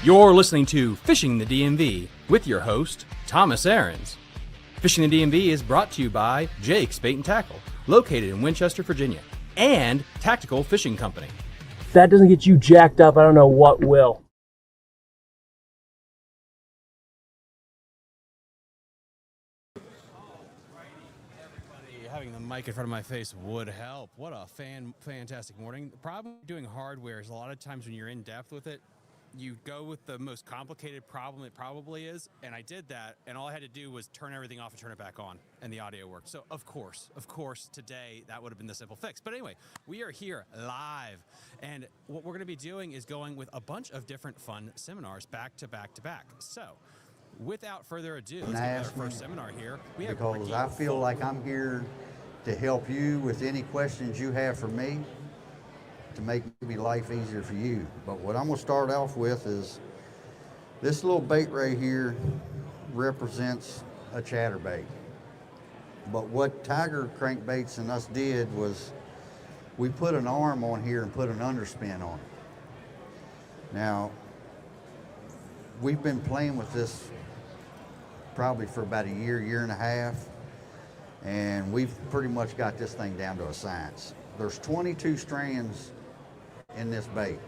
You're listening to Fishing the DMV with your host, Thomas Ahrens. Fishing the DMV is brought to you by Jake's Bait and Tackle, located in Winchester, Virginia, and Tactical Fishing Company. If that doesn't get you jacked up, I don't know what will. Having the mic in front of my face would help. What a fantastic morning. The problem with doing hardware is a lot of times when you're in depth with it, you go with the most complicated problem it probably is, and I did that, and all I had to do was turn everything off and turn it back on, and the audio worked. So of course, today that would have been the simple fix. But anyway, we are here live, and what we're going to be doing is going with a bunch of different fun seminars back to back to back. So without further ado, let's get our first seminar here. Because I feel like I'm here to help you with any questions you have for me, to make maybe life easier for you. But what I'm going to start off with is this little bait right here represents a chatterbait. But what Tiger Crankbaits and us did was we put an arm on here and put an underspin on it. Now, we've been playing with this probably for about a year and a half, and we've pretty much got this thing down to a science. There's 22 strands in this bait.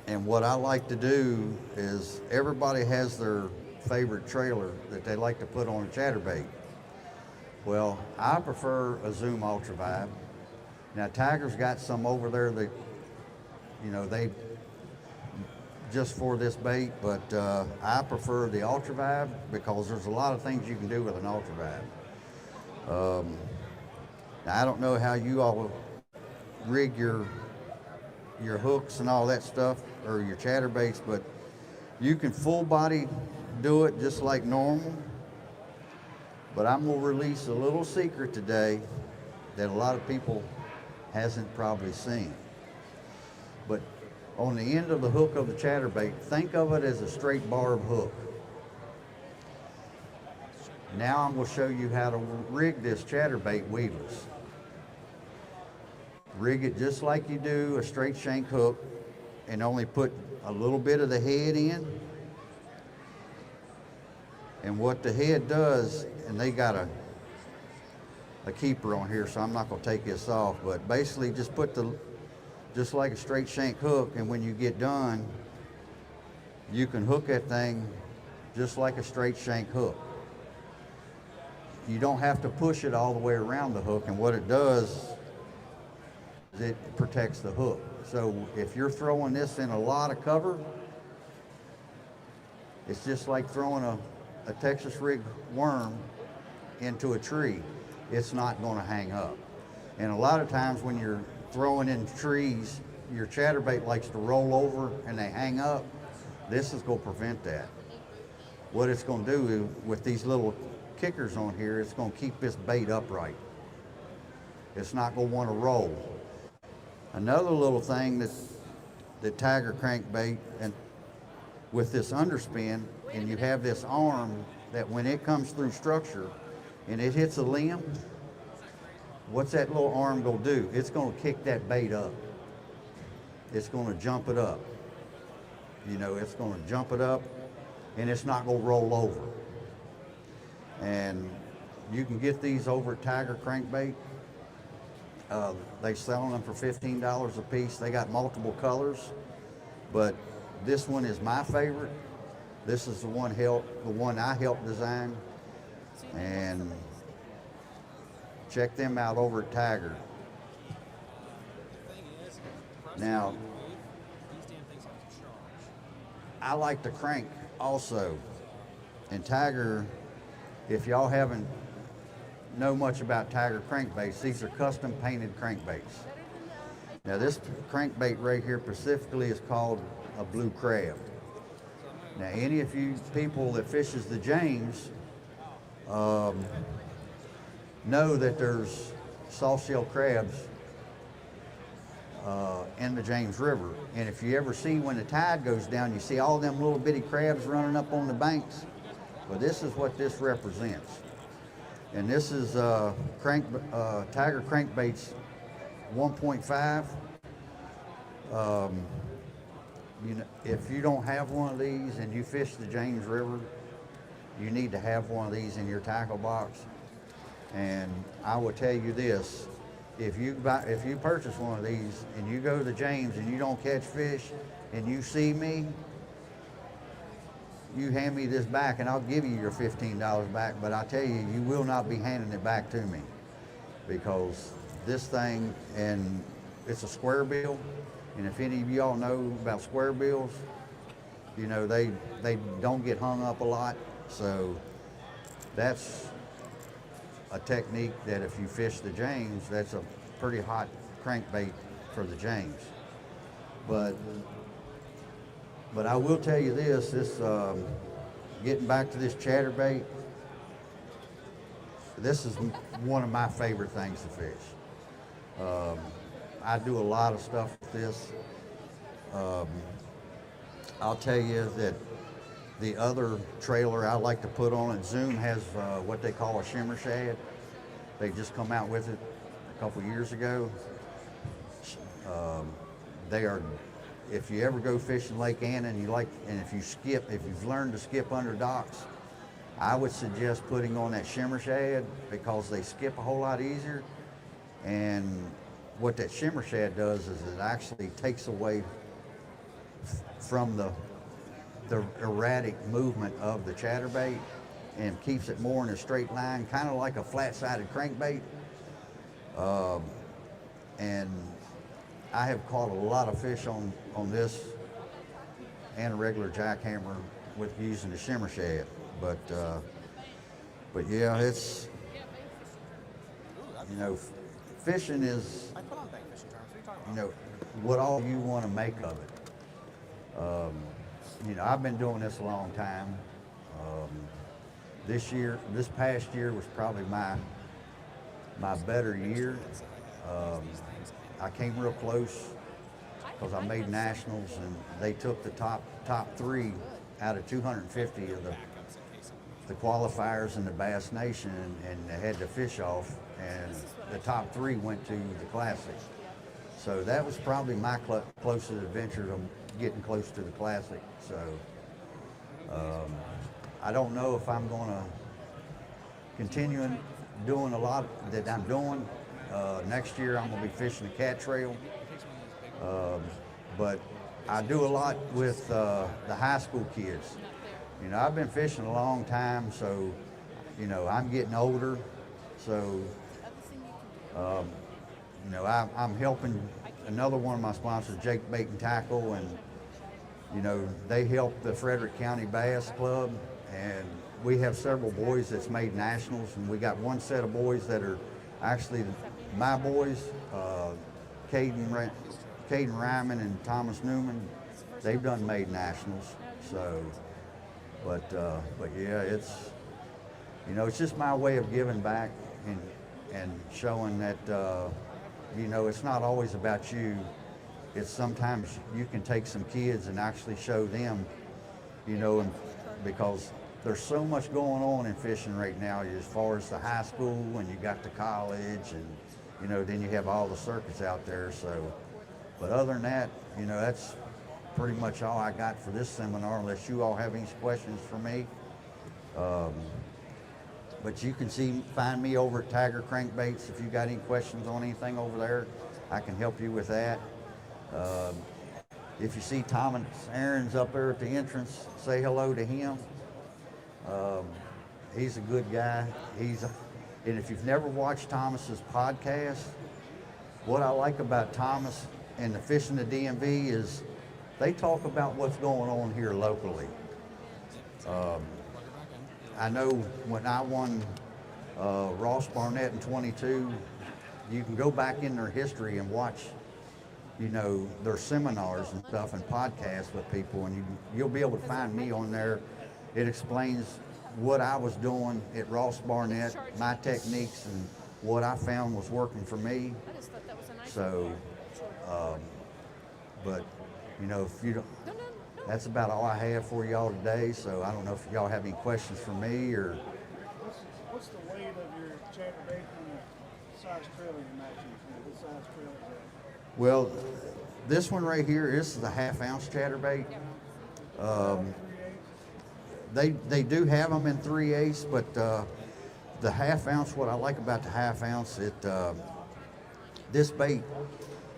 And what I like to do is everybody has their favorite trailer that they like to put on a chatterbait. Well, I prefer a Zoom Ultra Vibe. Now Tiger's got some over there that, you know, they just for this bait, but I prefer the Ultra Vibe because there's a lot of things you can do with an Ultra Vibe. Now, I don't know how you all rig your hooks and all that stuff, or your chatterbaits, but you can full body do it just like normal. But I'm gonna release a little secret today that a lot of people hasn't probably seen. But on the end of the hook of the chatterbait, think of it as a straight barb hook. Now I'm going to show you how to rig this chatterbait weedless. Rig it just like you do a straight shank hook, and only put a little bit of the head in. And what the head does, and they got a keeper on here, so I'm not going to take this off, but basically just put just like a straight shank hook, and when you get done, you can hook that thing just like a straight shank hook. You don't have to push it all the way around the hook, and what it does is it protects the hook. So if you're throwing this in a lot of cover, it's just like throwing a Texas rig worm into a tree. It's not going to hang up. And a lot of times when you're throwing in trees, your chatterbait likes to roll over and they hang up. This is going to prevent that. What it's going to do with these little kickers on here, it's going to keep this bait upright. It's not going to want to roll. Another little thing that Tiger Crankbait, and with this underspin, and you have this arm that when it comes through structure and it hits a limb, what's that little arm going to do? It's going to kick that bait up. It's going to jump it up. You know, it's going to jump it up, and it's not going to roll over. And you can get these over at Tiger Crankbait. They sell them for $15 a piece. They got multiple colors, but this one is my favorite. This is the one I helped design, and check them out over at Tiger. Now, I like to crank also, and Tiger, if y'all haven't know much about Tiger crankbaits, these are custom painted crankbaits. Now this crankbait right here specifically is called a blue crab. Now any of you people that fishes the James know that there's soft shell crabs in the James River. And if you ever see when the tide goes down, you see all them little bitty crabs running up on the banks. Well, this is what this represents. And this is Tiger Crankbaits 1.5. you know, if you don't have one of these and you fish the James River, you need to have one of these in your tackle box. And I will tell you this, if you purchase one of these and you go to the James and you don't catch fish and you see me, you hand me this back and I'll give you your $15 back, but I tell you, you will not be handing it back to me, because this thing, and it's a square bill, and if any of y'all know about square bills, you know, they don't get hung up a lot, so that's a technique that if you fish the James, that's a pretty hot crankbait for the James. But I will tell you this, getting back to this chatterbait, this is one of my favorite things to fish. I do a lot of stuff with this. I'll tell you that the other trailer I like to put on it, Zoom has what they call a shimmer shad. They just come out with it a couple years ago. They are, if you ever go fishing Lake Anna and if you've learned to skip under docks, I would suggest putting on that shimmer shad, because they skip a whole lot easier. And what that shimmer shad does is it actually takes away from the erratic movement of the chatterbait and keeps it more in a straight line, kind of like a flat-sided crankbait. And I have caught a lot of fish on this and a regular jackhammer with using the shimmer shad. But yeah, it's, you know, fishing is, you know, what all you want to make of it. You know, I've been doing this a long time. This past year was probably my better year. I came real close because I made nationals, and they took the top 3 out of 250 of the qualifiers in the Bass Nation, and they had to fish off, and the top 3 went to the Classic. So that was probably my closest adventure to getting close to the Classic. So I don't know if I'm going to continue doing a lot that I'm doing. Next year I'm going to be fishing the Cat Trail. But I do a lot with the high school kids. You know, I've been fishing a long time, so, you know, I'm getting older. So, you know, I'm helping another one of my sponsors, Jake Bait and Tackle, and, you know, they help the Frederick County Bass Club, and we have several boys that's made nationals, and we got one set of boys that are actually my boys, Caden Ryman and Thomas Newman. They've done made nationals. So, but yeah, it's, you know, it's just my way of giving back and showing that, you know, it's not always about you. It's sometimes you can take some kids and actually show them, you know, and because there's so much going on in fishing right now as far as the high school, and you got the college, and, you know, then you have all the circuits out there. So, but other than that, you know, that's pretty much all I got for this seminar, unless you all have any questions for me. But you can find me over at Tiger Crankbaits. If you got any questions on anything over there, I can help you with that. If you see Thomas Aaron's up there at the entrance, say hello to him. He's a good guy. And if you've never watched Thomas's podcast, what I like about Thomas and the Fishing the DMV is they talk about what's going on here locally. I know when I won Ross Barnett in 22, you can go back in their history and watch, you know, their seminars and stuff and podcasts with people, and you'll be able to find me on there. It explains what I was doing at Ross Barnett, my techniques, and what I found was working for me. So, but, you know, if you don't, that's about all I have for y'all today. So I don't know if y'all have any questions for me or. What's the weight of your chatterbait and the size trailer you're matching? What size trailer is Well, this one right here, this is a half-ounce chatterbait. They do have them in 3/8, but the half-ounce, what I like about the half-ounce, this bait,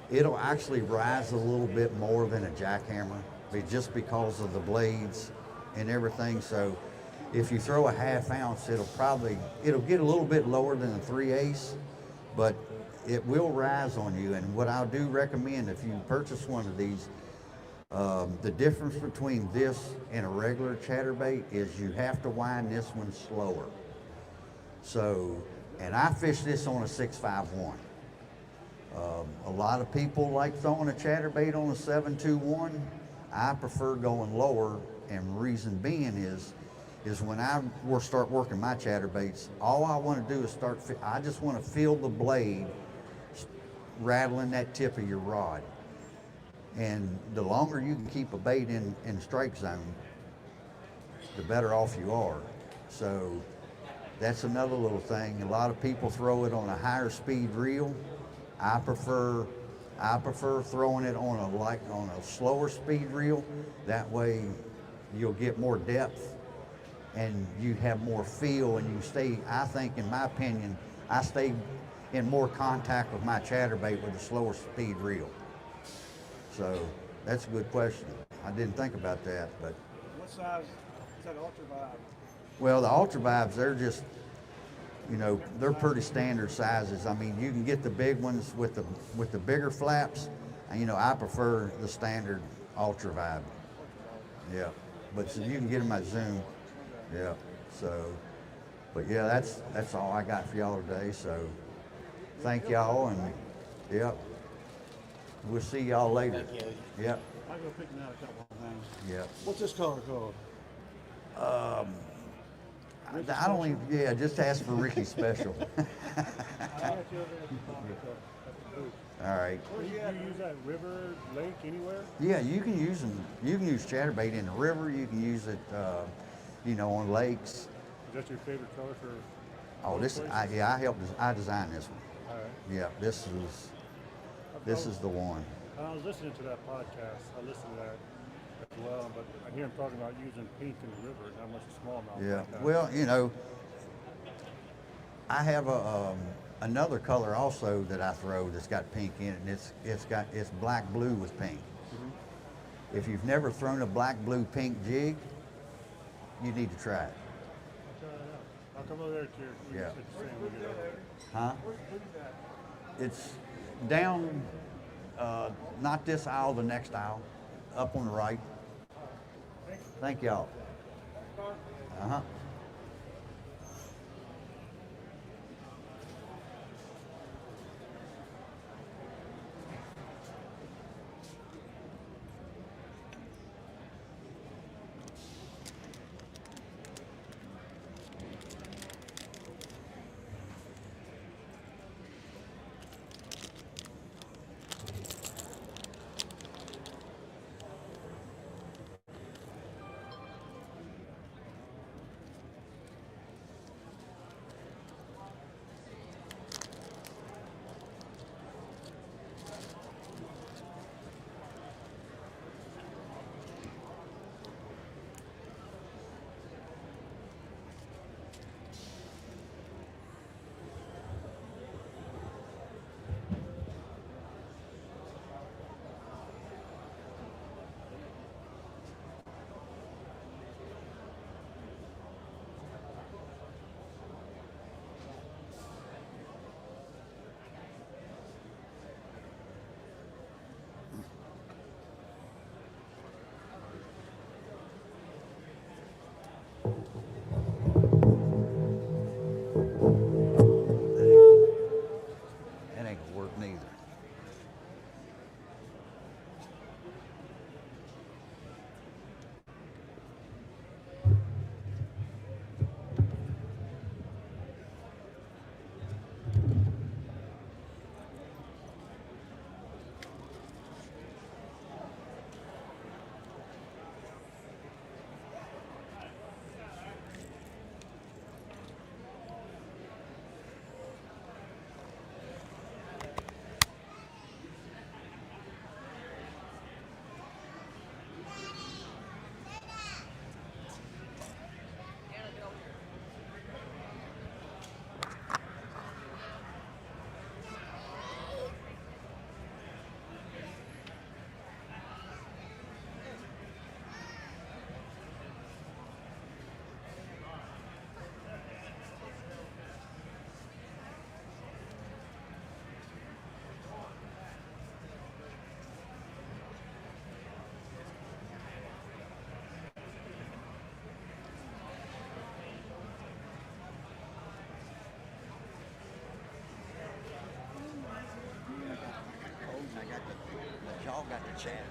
it'll actually rise a little bit more than a jackhammer, just because of the blades and everything. So if you throw a half-ounce, it'll get a little bit lower than the 3/8, but it will rise on you. And what I do recommend, if you purchase one of these, the difference between this and a regular chatterbait is you have to wind this one slower. So, and I fish this on a 651. A lot of people like throwing a chatterbait on a 721. I prefer going lower, and reason being is when I start working my chatterbaits, all I want to do is I just want to feel the blade rattling that tip of your rod. And the longer you can keep a bait in strike zone, the better off you are. So that's another little thing. A lot of people throw it on a higher speed reel. I prefer throwing it on a slower speed reel. That way you'll get more depth and you have more feel, and you stay, I think, in my opinion, I stay in more contact with my chatterbait with a slower speed reel. So that's a good question. I didn't think about that, but. What size is that Ultra Vibe? Well, the Ultra Vibes, they're just, they're pretty standard sizes. I mean, you can get the big ones with the bigger flaps. And, I prefer the standard Ultra Vibe. Yeah, but so you can get them at Zoom. Yeah. So, but yeah, that's all I got for y'all today. So, thank y'all, and yep, we'll see y'all later. Yep. I'll go picking out a couple of things. Yep. What's this color called? I don't even, yeah, just ask for Ricky Special. I'll get you over there at the booth. All right. Do you use that river, lake, anywhere? Yeah, you can use them. You can use chatterbait in the river. You can use it, on lakes. Is that your favorite color for? Oh, I designed this one. All right. Yeah, this is the one. I was listening to that podcast. I listened to that as well, but I hear him talking about using pink in the river and how much a smallmouth. Yeah. like that. Well, I have another color also that I throw that's got pink in it, and it's black blue with pink. Mm-hmm. If you've never thrown a black blue pink jig, you need to try it. I'll try it out. I'll come over there to your. Yeah. When you get over there. Huh? It's down, not this aisle, the next aisle, up on the right. Thank y'all. Uh-huh. chat.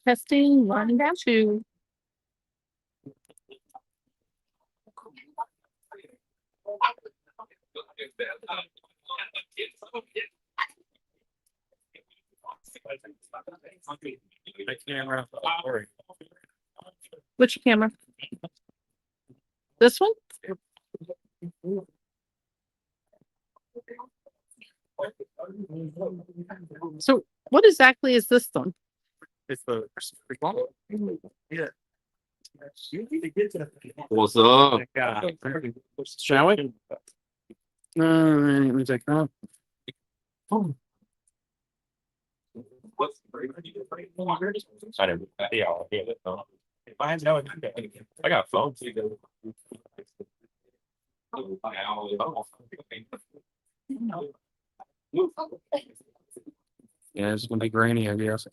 Testing 1, 2. Which camera? This one? So what exactly is this one? It's the yeah. What's up? Shall we? Let me take that. I didn't. Yeah, I'll get it. I know. I got phones. Yeah, it's gonna be grainy, I guess.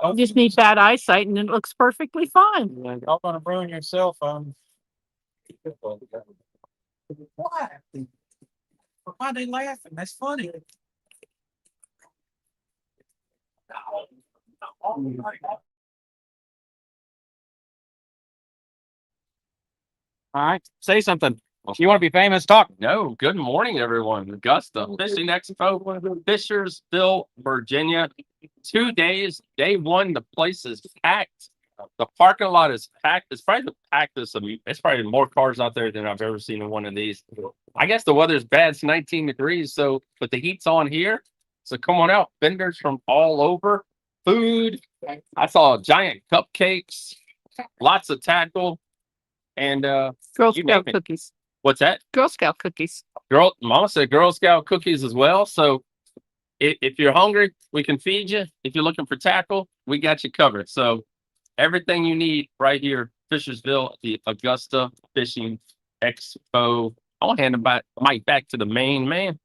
You just need bad eyesight and it looks perfectly fine. Y'all gonna ruin your cell phone. What? Why are they laughing? That's funny. All right, say something. If you want to be famous, talk. No, good morning, everyone. Augusta Fishing Expo, Fishersville, Virginia. 2 days. Day one, the place is packed. The parking lot is packed. It's probably the packest. It's probably more cars out there than I've ever seen in one of these. I guess the weather's bad. It's 19 degrees, so but the heat's on here. So come on out. Vendors from all over. Food. I saw giant cupcakes, lots of tackle, and Girl you Scout name it. cookies. What's that? Girl Scout cookies. Mama said Girl Scout cookies as well. So if you're hungry, we can feed you. If you're looking for tackle, we got you covered. So everything you need right here, Fishersville, the Augusta Fishing Expo. I want to hand the mic back to the main man.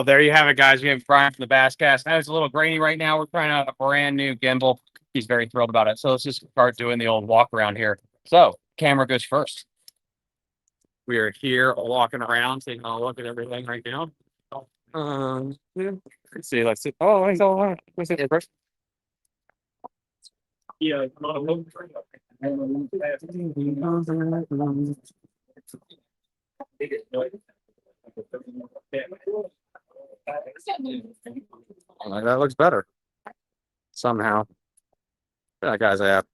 There you have it, guys. We have Brian from the Basscast. Now it's a little grainy right now. We're trying out a brand new gimbal. He's very thrilled about it. So let's just start doing the old walk around here. So camera goes first. We are here walking around, taking a look at everything right now. Yeah. Let's see. Oh, he's all right. Let's see it first. Yeah. That looks better. Somehow. That guy's app.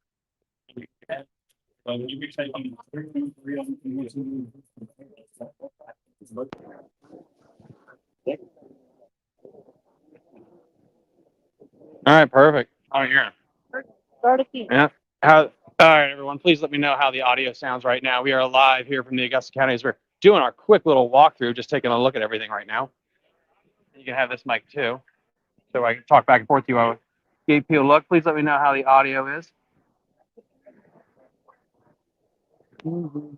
All right, perfect. Oh, you're yeah. All right, everyone. Please let me know how the audio sounds right now. We are live here from the Augusta County as we're doing our quick little walkthrough, just taking a look at everything right now. You can have this mic too, so I can talk back and forth to you. I will give you a look. Please let me know how the audio is. You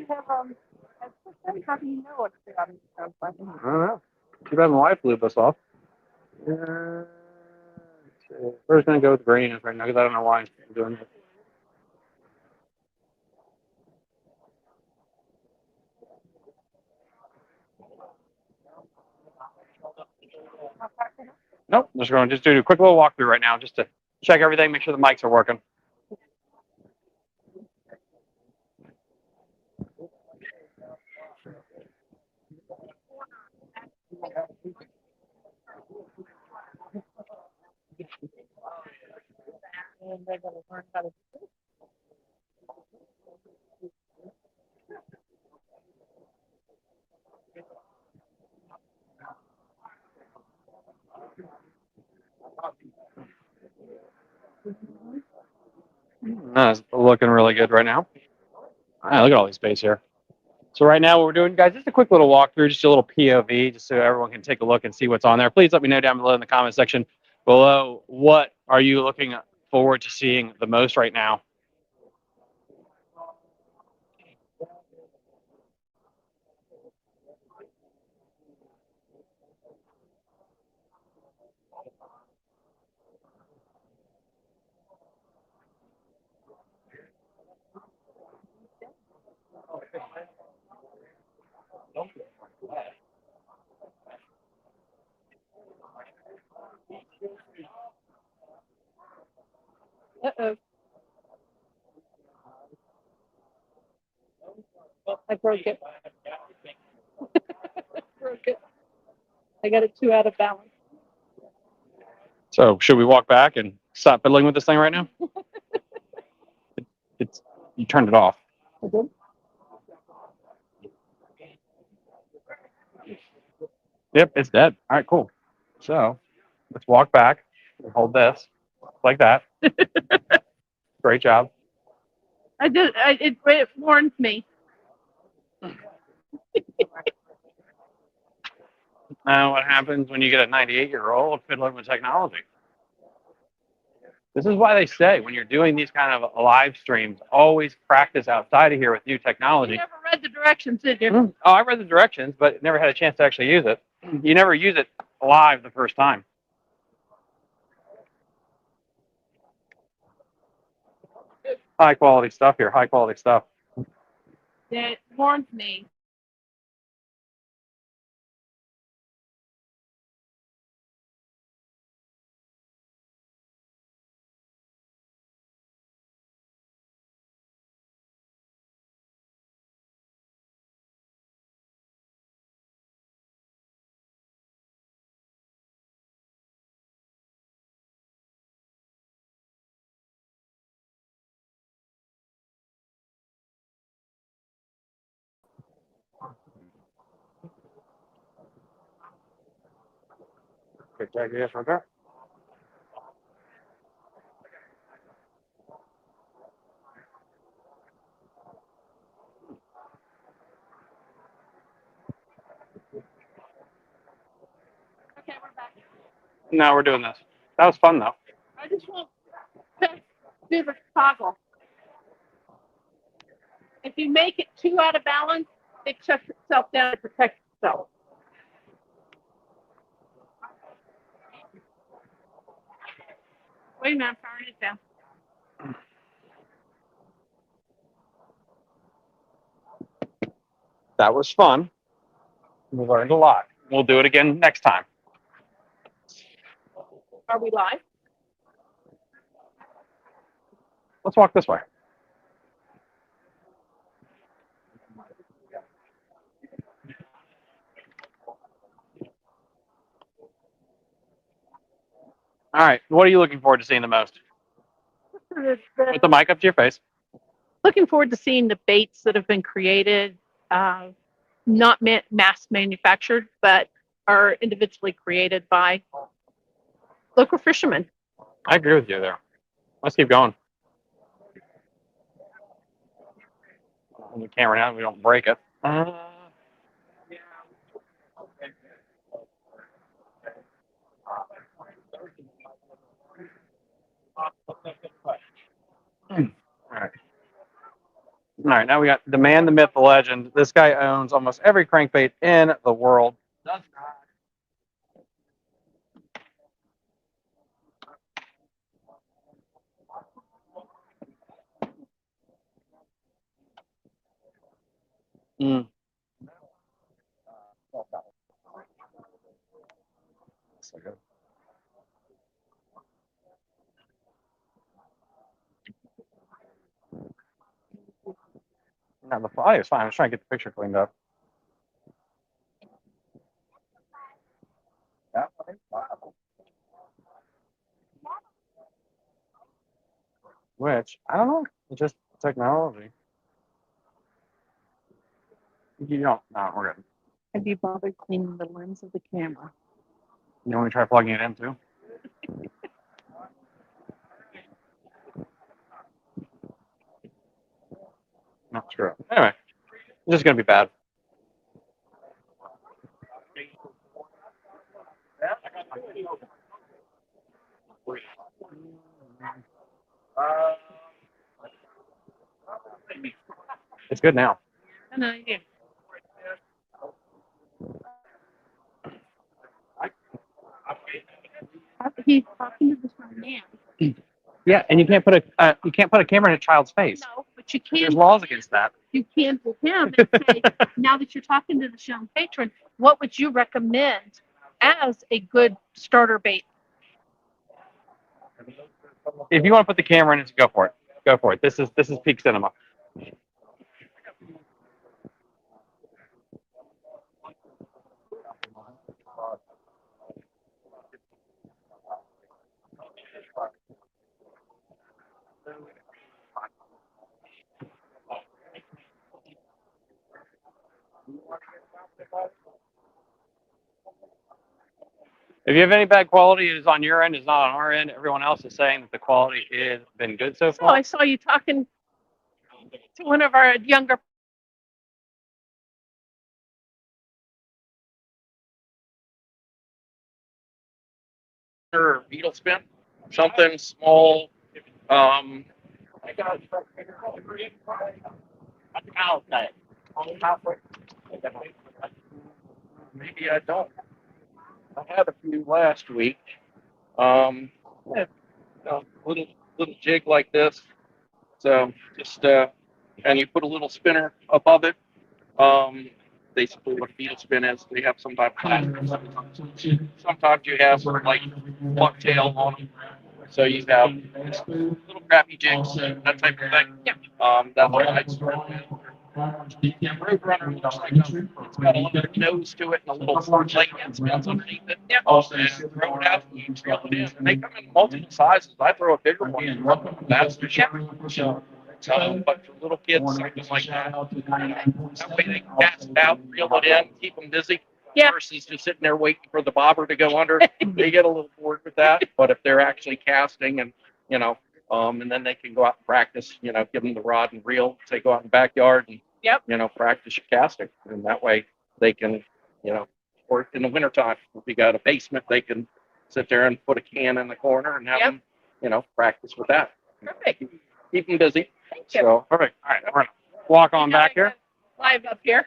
have how do you know what the audio sounds like? I don't know. Too bad my wife blew us off. We're just gonna go with green right now because I don't know why I'm doing it. Nope, just going to do a quick little walkthrough right now just to check everything, make sure the mics are working. And they're going to learn how to That's looking really good right now. Look at all these baits here. So right now what we're doing, guys, just a quick little walkthrough, just a little POV, just so everyone can take a look and see what's on there. Please let me know down below in the comment section below, what are you looking forward to seeing the most right now? Uh-oh. I broke it. Broke it. I got it too out of balance. So should we walk back and stop fiddling with this thing right now? It's you turned it off. I did. Yep, it's dead. All right, cool. So let's walk back and hold this like that. Great job. I did. It warned me. Now, what happens when you get a 98-year-old fiddling with technology? This is why they say when you're doing these kind of live streams, always practice outside of here with new You technology. never read the directions, did you? Oh, I read the directions, but never had a chance to actually use it. You never use it live the first time. High quality stuff here. High quality stuff. It warned me. Good tag yes right there. Okay, we're back. Now we're doing this. That was fun though. I just want to do the toggle. If you make it too out of balance, it shuts itself down to protect itself. Wait a minute, I'm powering it down. That was fun. We learned a lot. We'll do it again next time. Are we live? Let's walk this way. All right. What are you looking forward to seeing the most? Put the mic up to your face. Looking forward to seeing the baits that have been created, not mass manufactured, but are individually created by local fishermen. I agree with you there. Let's keep going. On the camera now, we don't break it. All right, now we got the man, the myth, the legend. This guy owns almost every crankbait in the world. Mm. So good. No, the fly is fine. I was trying to get the picture cleaned up. Which, I don't know. It's just technology. You don't. No, we're good. Have you bothered cleaning the lens of the camera? You want me to try plugging it in too? No, screw it. Anyway, this is going to be bad. It's good now. No idea. He's talking to this one now. Yeah, and you can't put a camera in a child's face. No, but you can. There's laws against that. You can with him and say, now that you're talking to the shown patron, what would you recommend as a good starter bait? If you want to put the camera in it, go for it. Go for it. This is peak cinema. If you have any bad quality, it is on your end. It's not on our end. Everyone else is saying that the quality has been good so So I far. saw you talking to one of our younger. Or beetle spin, something small. I got maybe I don't. I had a few last week. Yeah, little jig like this. So just and you put a little spinner above it. Basically what a beetle spin is, they have some type of sometimes you have like bucktail on them. So you have little crappy jigs, that type of thing. Yeah. That's what I start with. Roadrunner looks like it's got a little nose to it and a little leg that spins underneath it. Yeah. And throw it out and you reel it in. And they come in multiple sizes. I throw a bigger one. That's the ship. But for little kids, something like that. That way they can cast it out, reel it in, keep them busy. Yeah. Versus just sitting there waiting for the bobber to go under. They get a little bored with that. But if they're actually casting and, and then they can go out and practice, give them the rod and reel. Say go out in the backyard and, practice your casting. And that way they can, or in the wintertime, if you got a basement, they can sit there and put a can in the corner and have them, practice with that. Perfect. Keep them busy. Thank you. So, Perfect. All right, we're gonna walk on back here. Live up here.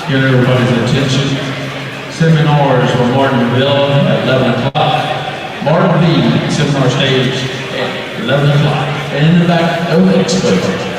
Get everybody's attention. Seminars for Martin Villa at 11 o'clock. Martin B. Seminar stage at 11 o'clock. And in the back, Outdoor Expo.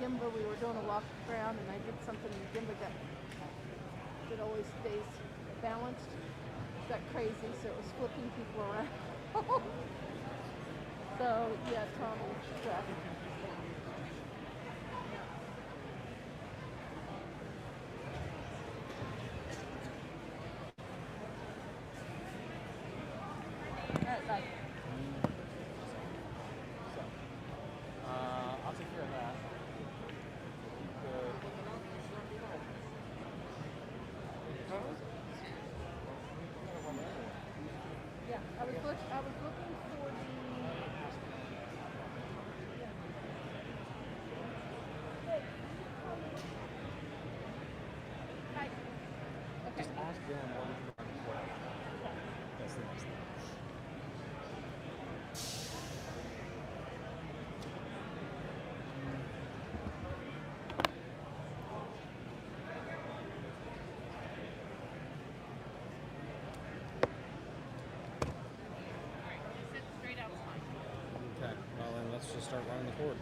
Gimba, we were doing a walk around and I did something and Gimba it always stays balanced. It got crazy, so it was flipping people around. So yeah, Tommy traffic. I'll take care of that. Yeah, I was looking for the. Hi. Okay. Just ask Dylan what we can run before. That's the next thing. Okay, well then let's just start running the cord.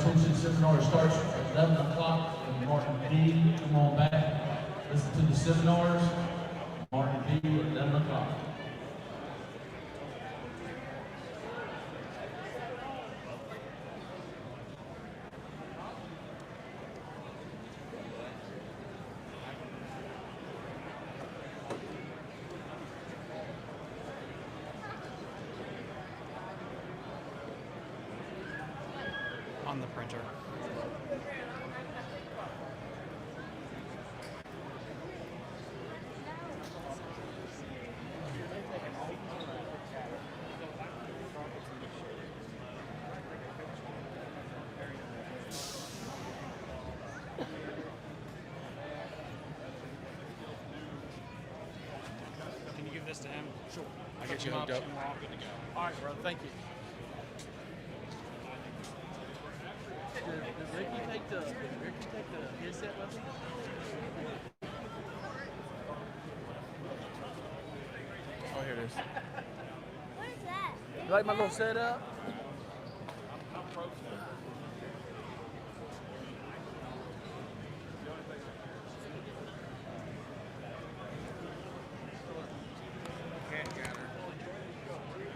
coaching seminar starts at 11 o'clock in Martin B. Come on back. Listen to the seminars. Martin B. at 11 o'clock. On the printer. Can you give this to him? Sure. I'll get you hooked up. We're all good to go. All right, brother. Thank you. Does Ricky take the headset with him? Oh, here it is. What is that? You like my little setup?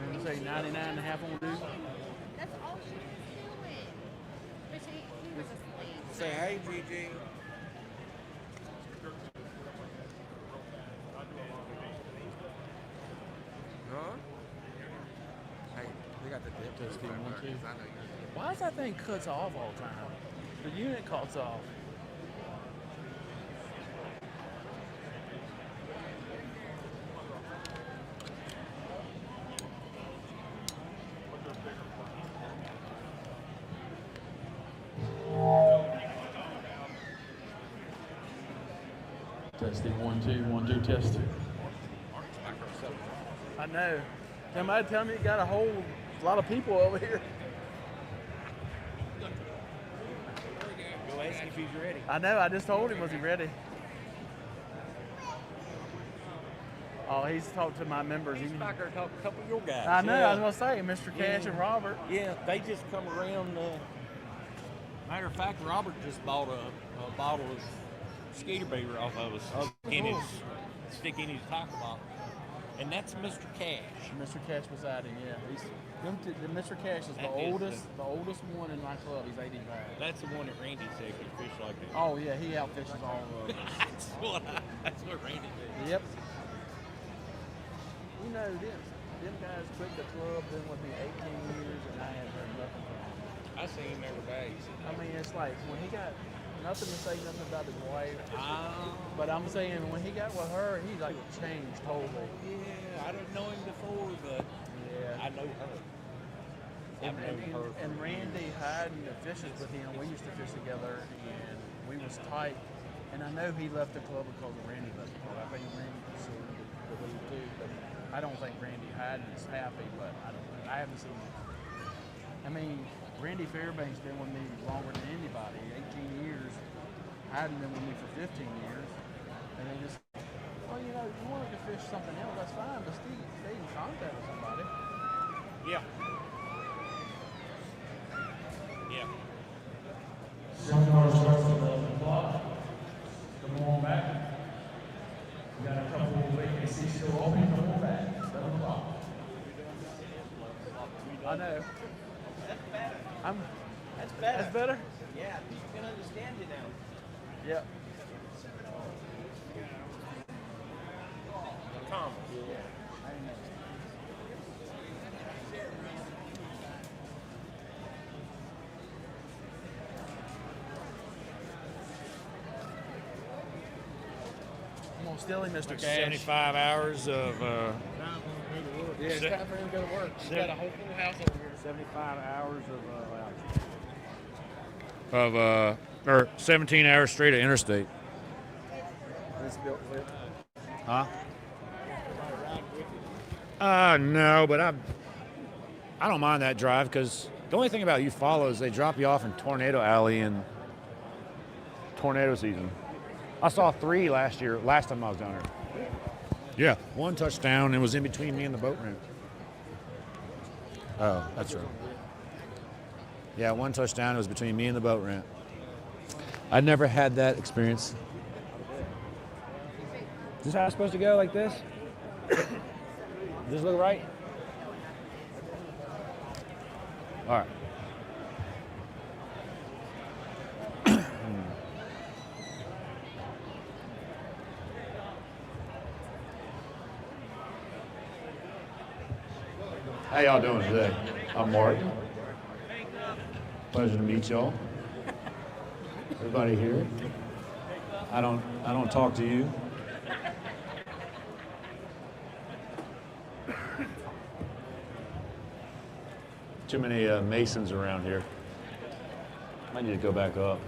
I'm gonna say 99.5 on dude. That's all she was doing. But he was asleep. Say hey, Gigi. Huh? Hey, they got the dip test one, too. I know you. Why does that thing cuts off all the time? The unit cuts off. Testing 1 2 test. I know. Somebody tell me you got a lot of people over here. Go ask if he's ready. I know. I just told him, was he ready? Oh, he's talked to my members. He's back there talking to a couple of your guys. I know. Yeah. I was gonna say, Mr. Cash and Robert. Yeah, they just come around. Matter of fact, Robert just bought a bottle of skeeter beaver off of us, sticking his tackle box. And that's Mr. Cash. Mr. Cash beside him, yeah. Mr. Cash is the oldest one in my club. He's 85. That's the one that Randy said could fish like that. Oh yeah, he outfishes all of us. that's what Randy did. Yep. You know, them guys quit the club, been with me 18 years, and I haven't heard nothing from him. I seen him every day. I mean, it's like when he got nothing to say, nothing about his wife. But I'm saying when he got with her, he like changed totally. Yeah, I didn't know him before, but yeah, I know her. And Randy Hyden fishes with him. We used to fish together, and we was tight. And I know he left the club because of Randy left the club. I think Randy considered the lead too, but I don't think Randy Hyden is happy. But I haven't seen him. I mean, Randy Fairbank's been with me longer than anybody, 18 years. Hyden been with me for 15 years. And they just, well, you know, you wanted to fish something else, that's fine, but stay in contact with somebody. Yeah. Yeah. Seminar starts at 11 o'clock. Come on back. We got a couple of vacancies still open. Come on back. 11 o'clock. I know. That's better. That's better? Yeah, people can understand you now. Yep. Tom. I'm gonna steal him, Mr. Cash. 75 hours of. Yeah, it's time for him to go to work. He's got a whole full house over here. 75 hours or 17 hours straight of interstate. This built for it. Huh? No, but I don't mind that drive because the only thing about Eufaula is they drop you off in Tornado Alley in tornado season. I saw 3 last time I was down there. Yeah, 1 touchdown. It was in between me and the boat ramp. Oh, that's right. Yeah, one touchdown. It was between me and the boat ramp. I'd never had that experience. Is this how it's supposed to go, like this? Does this look right? All right. How y'all doing today? I'm Mark. Pleasure to meet y'all. Everybody here. I don't talk to you. Too many Masons around here. Might need to go back up.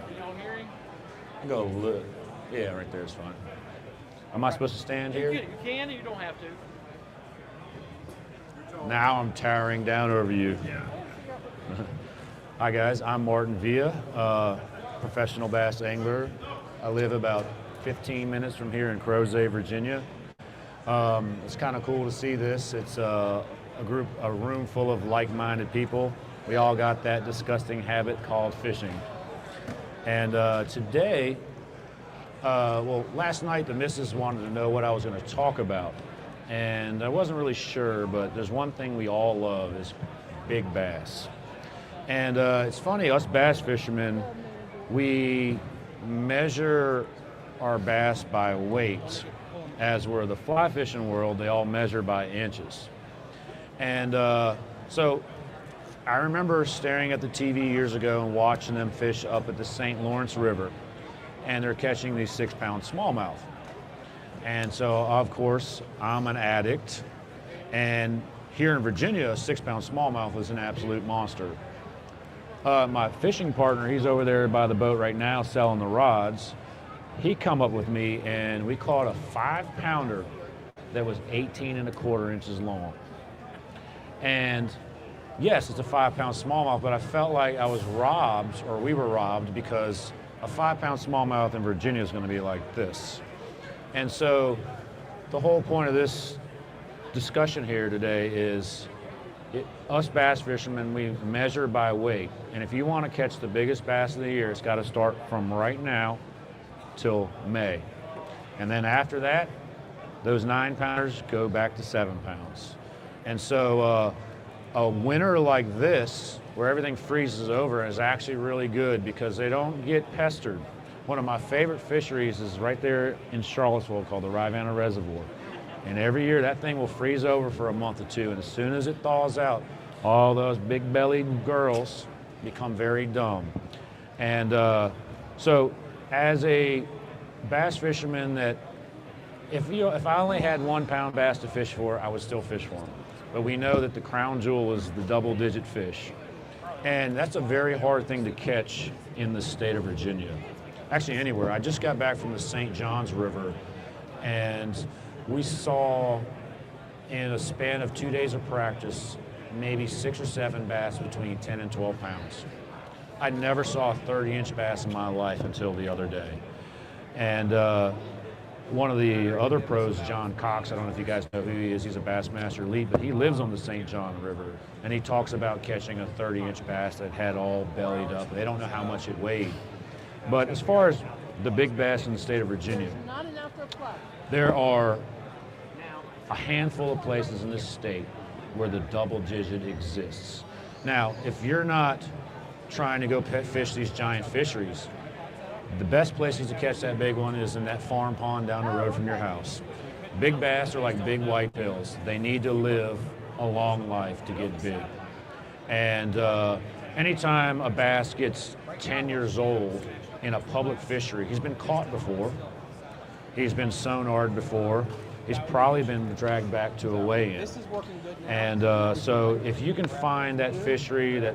Go look. Yeah, right there is fine. Am I supposed to stand here? You can, or you don't have to. Now I'm towering down over you. Hi guys, I'm Martin Villa, professional bass angler. I live about 15 minutes from here in Crozet, Virginia. It's kind of cool to see this. It's a room full of like-minded people. We all got that disgusting habit called fishing. And today, last night the missus wanted to know what I was going to talk about. And I wasn't really sure, but there's one thing we all love is big bass. And it's funny, us bass fishermen, we measure our bass by weight, as where the fly fishing world, they all measure by inches. And so I remember staring at the TV years ago and watching them fish up at the St. Lawrence River, and they're catching these 6-pound smallmouth. And so, of course, I'm an addict, and here in Virginia, a 6-pound smallmouth is an absolute monster. My fishing partner, he's over there by the boat right now selling the rods. He come up with me, and we caught a 5-pounder that was 18¼ inches long. And yes, it's a 5-pound smallmouth, but I felt like I was robbed, or we were robbed, because a 5-pound smallmouth in Virginia is going to be like this. And so the whole point of this discussion here today is us bass fishermen, we measure by weight. And if you want to catch the biggest bass of the year, it's got to start from right now till May. And then after that, those 9-pounders go back to 7 pounds. And so a winter like this, where everything freezes over, is actually really good because they don't get pestered. One of my favorite fisheries is right there in Charlottesville called the Rivanna Reservoir. And every year that thing will freeze over for a month or two, and as soon as it thaws out, all those big-bellied girls become very dumb. And so as a bass fisherman, that if I only had 1-pound bass to fish for, I would still fish for them. But we know that the crown jewel is the double-digit fish. And that's a very hard thing to catch in the state of Virginia. Actually, anywhere. I just got back from the St. Johns River, and we saw, in a span of 2 days of practice, maybe 6 or 7 bass between 10 and 12 pounds. I never saw a 30-inch bass in my life until the other day. And one of the other pros, John Cox, I don't know if you guys know who he is, he's a Bassmaster Elite, but he lives on the St. John River, and he talks about catching a 30-inch bass that had all bellied up. They don't know how much it weighed. But as far as the big bass in the state of Virginia, there are a handful of places in this state where the double digit exists. Now, if you're not trying to go fish these giant fisheries, the best places to catch that big one is in that farm pond down the road from your house. Big bass are like big white bills. They need to live a long life to get big. And anytime a bass gets 10 years old in a public fishery, he's been caught before, he's been sonared before, he's probably been dragged back to a weigh-in. And so if you can find that fishery, that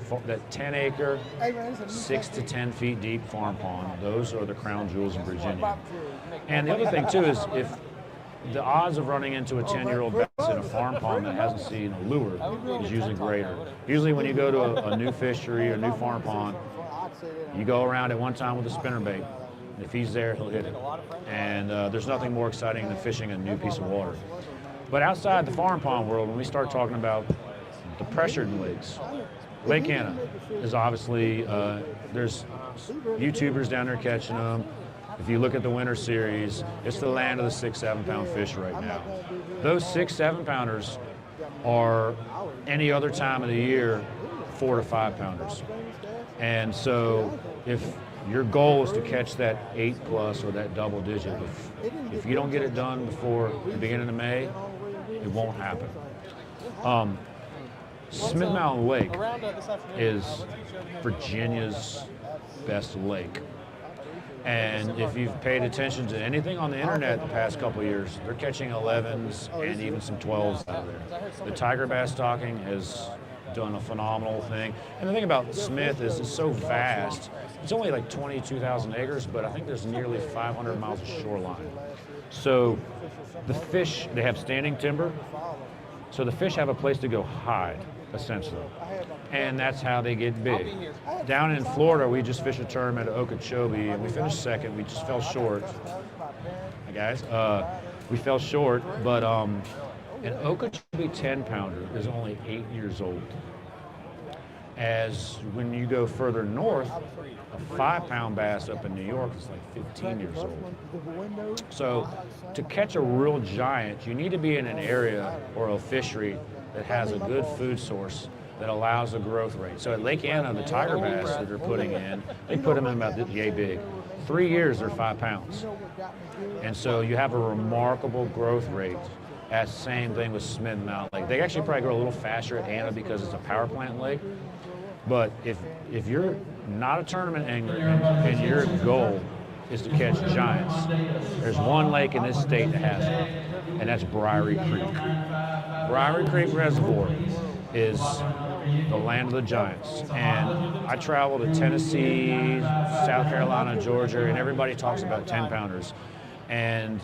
10-acre, 6 to 10 feet deep farm pond, those are the crown jewels in Virginia. And the other thing too is, if the odds of running into a 10-year-old bass in a farm pond that hasn't seen a lure is usually greater. Usually when you go to a new fishery or new farm pond, you go around at one time with a spinnerbait. If he's there, he'll hit it. And there's nothing more exciting than fishing a new piece of water. But outside the farm pond world, when we start talking about the pressured lakes, Lake Anna is obviously, there's YouTubers down there catching them. If you look at the winter series, it's the land of the 6, 7 pound fish right now. Those 6, 7 pounders are any other time of the year 4 to 5 pounders. And so if your goal is to catch that 8 plus or that double digit, if you don't get it done before the beginning of May, it won't happen. Smith Mountain Lake is Virginia's best lake. And if you've paid attention to anything on the internet the past couple of years, they're catching 11s and even some 12s out there. The tiger bass stocking has done a phenomenal thing. And the thing about Smith is it's so vast. It's only like 22,000 acres, but I think there's nearly 500 miles of shoreline. So the fish, they have standing timber. So the fish have a place to go hide, essentially. And that's how they get big. Down in Florida, we just fished a tournament at Okeechobee, and we finished second. We just fell short. Hi, guys. We fell short, but an Okeechobee 10-pounder is only 8 years old. As when you go further north, a 5-pound bass up in New York is like 15 years old. So to catch a real giant, you need to be in an area or a fishery that has a good food source that allows a growth rate. So at Lake Anna, the tiger bass that they're putting in, they put them in about this yay big. 3 years, they're 5 pounds. And so you have a remarkable growth rate. That's the same thing with Smith Mountain Lake. They actually probably grow a little faster at Anna because it's a power plant lake. But if you're not a tournament angler and your goal is to catch giants, there's one lake in this state that has it, and that's Briary Creek. Briary Creek Reservoir is the land of the giants. And I travel to Tennessee, South Carolina, Georgia, and everybody talks about 10-pounders. And,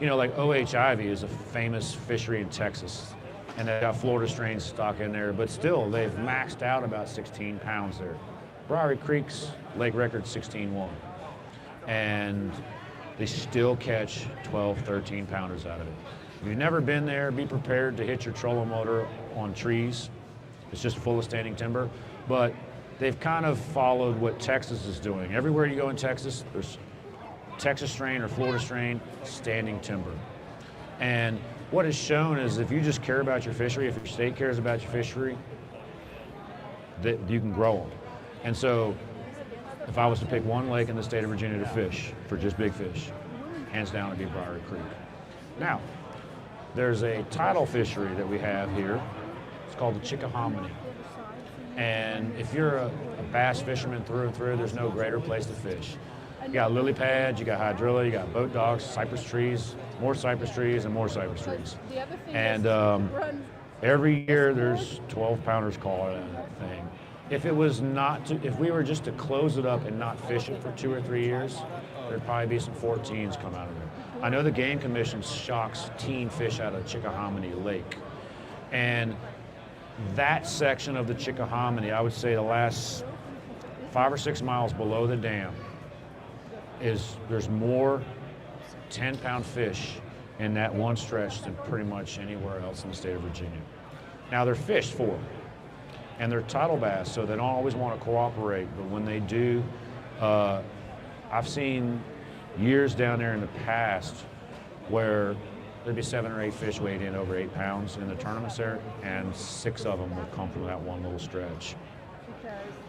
you know, like O.H. Ivy is a famous fishery in Texas. And they've got Florida strain stock in there, but still, they've maxed out about 16 pounds there. Briary Creek's lake record 16-1. And they still catch 12, 13 pounders out of it. If you've never been there, be prepared to hit your trolling motor on trees. It's just full of standing timber. But they've kind of followed what Texas is doing. Everywhere you go in Texas, there's Texas strain or Florida strain, standing timber. And what is shown is if you just care about your fishery, if your state cares about your fishery, that you can grow them. And so if I was to pick one lake in the state of Virginia to fish for just big fish, hands down it'd be Briary Creek. Now, there's a tidal fishery that we have here. It's called the Chickahominy. And if you're a bass fisherman through and through, there's no greater place to fish. You got lily pads, you got hydrilla, you got boat docks, cypress trees, more cypress trees, and more cypress trees. And every year there's 12-pounders caught in that thing. If it was not to, if we were just to close it up and not fish it for 2 or 3 years, there'd probably be some 14s come out of there. I know the Game Commission shocks teen fish out of Chickahominy Lake. And that section of the Chickahominy, I would say the last 5 or 6 miles below the dam, there's more 10-pound fish in that one stretch than pretty much anywhere else in the state of Virginia. Now they're fished for, and they're tidal bass, so they don't always want to cooperate, but when they do, I've seen years down there in the past where there'd be 7 or 8 fish weighed in over 8 pounds in the tournaments there, and 6 of them would come from that one little stretch.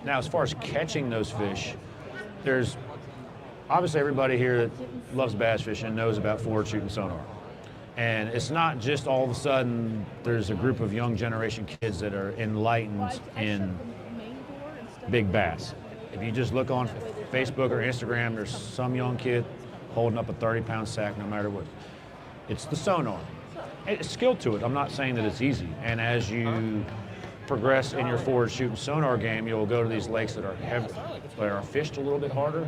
Now, as far as catching those fish, there's obviously everybody here that loves bass fishing knows about forward shooting sonar. And it's not just all of a sudden there's a group of young generation kids that are enlightened in big bass. If you just look on Facebook or Instagram, there's some young kid holding up a 30-pound sack no matter what. It's the sonar. It's skill to it. I'm not saying that it's easy. And as you progress in your forward shooting sonar game, you'll go to these lakes that are heavy, that are fished a little bit harder.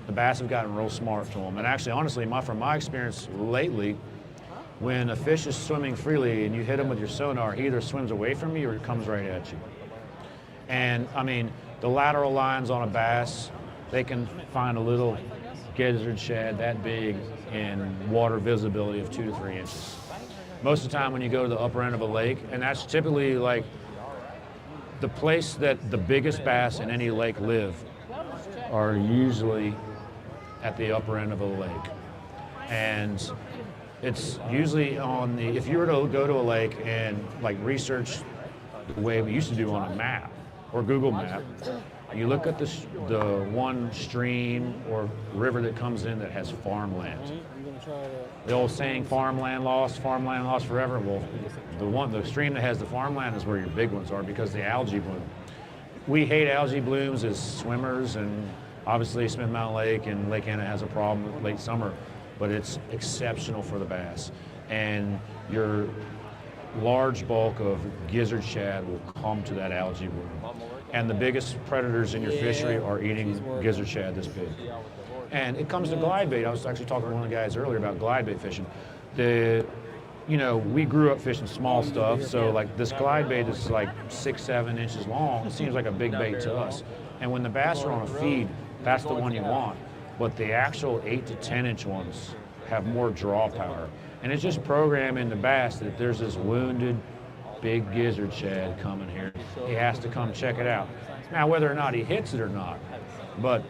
The bass have gotten real smart to them. And actually, honestly, from my experience lately, when a fish is swimming freely and you hit him with your sonar, he either swims away from you or he comes right at you. And I mean, the lateral lines on a bass, they can find a little gizzard shad that big in water visibility of 2 to 3 inches. Most of the time when you go to the upper end of a lake, and that's typically like the place that the biggest bass in any lake live are usually at the upper end of a lake. And it's usually on the, if you were to go to a lake and like research the way we used to do on a map or Google Map, you look at the one stream or river that comes in that has farmland. The old saying, farmland lost forever. Well, the stream that has the farmland is where your big ones are because the algae bloom. We hate algae blooms as swimmers, and obviously Smith Mountain Lake and Lake Anna has a problem with late summer, but it's exceptional for the bass. And your large bulk of gizzard shad will come to that algae bloom. And the biggest predators in your fishery are eating gizzard shad this big. And it comes to glide bait. I was actually talking to one of the guys earlier about glide bait fishing. We grew up fishing small stuff, so like this glide bait is like 6-7 inches long. It seems like a big bait to us. And when the bass are on a feed, that's the one you want. But the actual 8 to 10 inch ones have more draw power. And it's just programming the bass that there's this wounded big gizzard shad coming here. He has to come check it out. Now, whether or not he hits it or not, but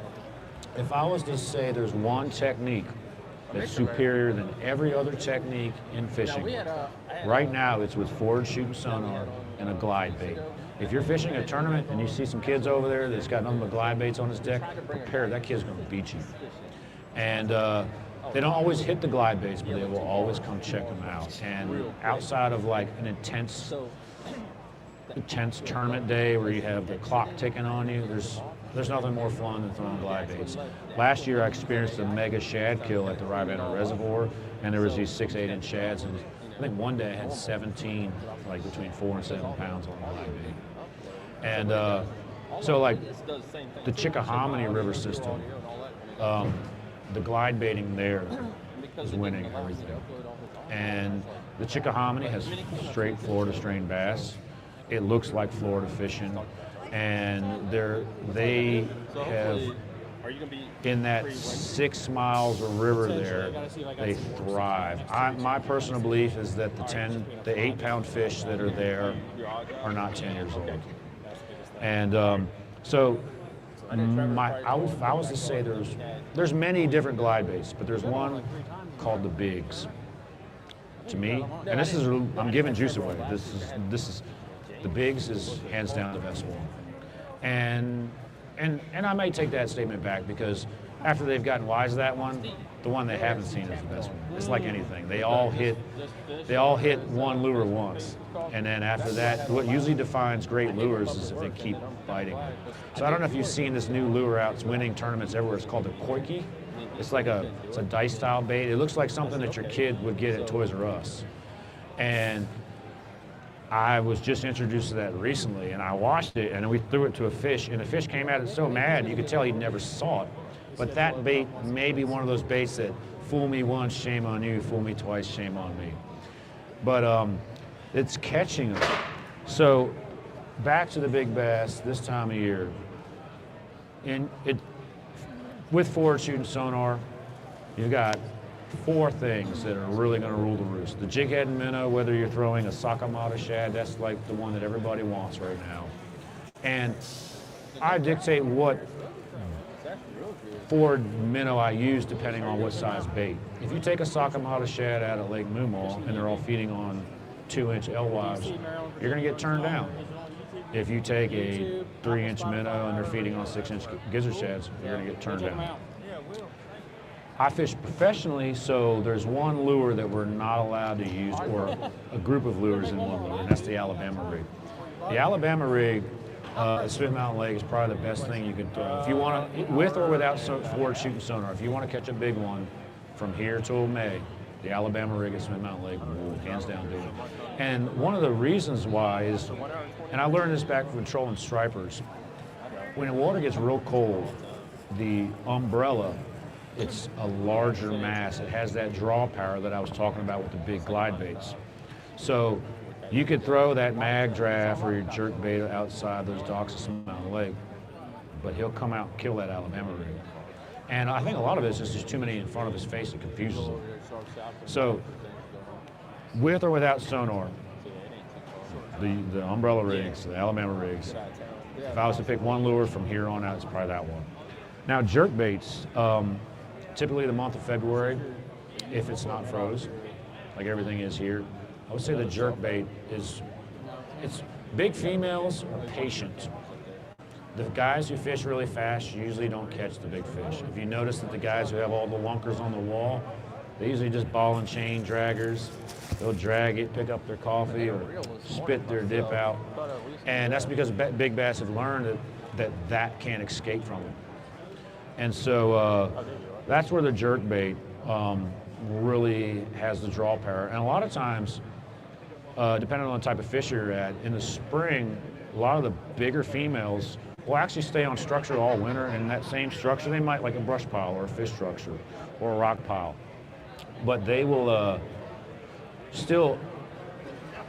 if I was to say there's one technique that's superior than every other technique in fishing, right now it's with forward shooting sonar and a glide bait. If you're fishing a tournament and you see some kids over there that's got nothing but glide baits on his deck, prepare, that kid's gonna beat you. And they don't always hit the glide baits, but they will always come check them out. And outside of like an intense tournament day where you have the clock ticking on you, there's nothing more fun than throwing glide baits. Last year I experienced a mega shad kill at the Ribena Reservoir, and there was these 6-8 inch shads, and I think one day I had 17, like between 4 and 7 pounds on a glide bait. And so like the Chickahominy River system, the glide baiting there is winning everything. And the Chickahominy has straight Florida strain bass. It looks like Florida fishing. And they have, in that 6 miles of river there, they thrive. My personal belief is that the 8 pound fish that are there are not 10 years old. And so I was to say there's many different glide baits, but there's one called the Bigs. To me, and this is, I'm giving juice away. This is the Bigs is hands down the best one. And I may take that statement back because after they've gotten wise to that one, the one they haven't seen is the best one. It's like anything. They all hit one lure once. And then after that, what usually defines great lures is if they keep biting. So I don't know if you've seen this new lure out. It's winning tournaments everywhere. It's called the Koiki. It's a dice style bait. It looks like something that your kid would get at Toys R Us. And I was just introduced to that recently, and I watched it, and we threw it to a fish, and the fish came at it so mad, you could tell he never saw it. But that bait may be one of those baits that fool me once, shame on you, fool me twice, shame on me. But it's catching them. So back to the big bass this time of year. With forward shooting sonar, you've got 4 things that are really going to rule the roost. The jig head and minnow, whether you're throwing a Sakamata shad, that's like the one that everybody wants right now. And I dictate what forward minnow I use depending on what size bait. If you take a Sakamata shad out of Lake Moomaw and they're all feeding on 2-inch alewives, you're going to get turned down. If you take a 3-inch minnow and they're feeding on 6-inch gizzard shads, you're going to get turned down. I fish professionally, so there's one lure that we're not allowed to use, or a group of lures in one lure, and that's the Alabama rig. The Alabama rig at Smith Mountain Lake is probably the best thing you could throw. If you want to, with or without forward shooting sonar, if you want to catch a big one from here till May, the Alabama rig at Smith Mountain Lake will hands down do it. And one of the reasons why is, and I learned this back from trolling stripers, when the water gets real cold, the umbrella, it's a larger mass. It has that draw power that I was talking about with the big glide baits. So you could throw that mag draft or your jerk bait outside those docks of Smith Mountain Lake, but he'll come out and kill that Alabama rig. And I think a lot of it is just there's too many in front of his face that confuses him. So with or without sonar, the umbrella rigs, the Alabama rigs. If I was to pick one lure from here on out, it's probably that one. Now, jerk baits, typically the month of February, if it's not froze, like everything is here, I would say the jerk bait it's big females are patient. The guys who fish really fast usually don't catch the big fish. If you notice that the guys who have all the lunkers on the wall, they usually just ball and chain draggers. They'll drag it, pick up their coffee, or spit their dip out. And that's because big bass have learned that can't escape from them. And so that's where the jerk bait really has the draw power. And a lot of times, depending on the type of fish you're at, in the spring, a lot of the bigger females will actually stay on structure all winter, and in that same structure, they might like a brush pile or a fish structure or a rock pile. But they will still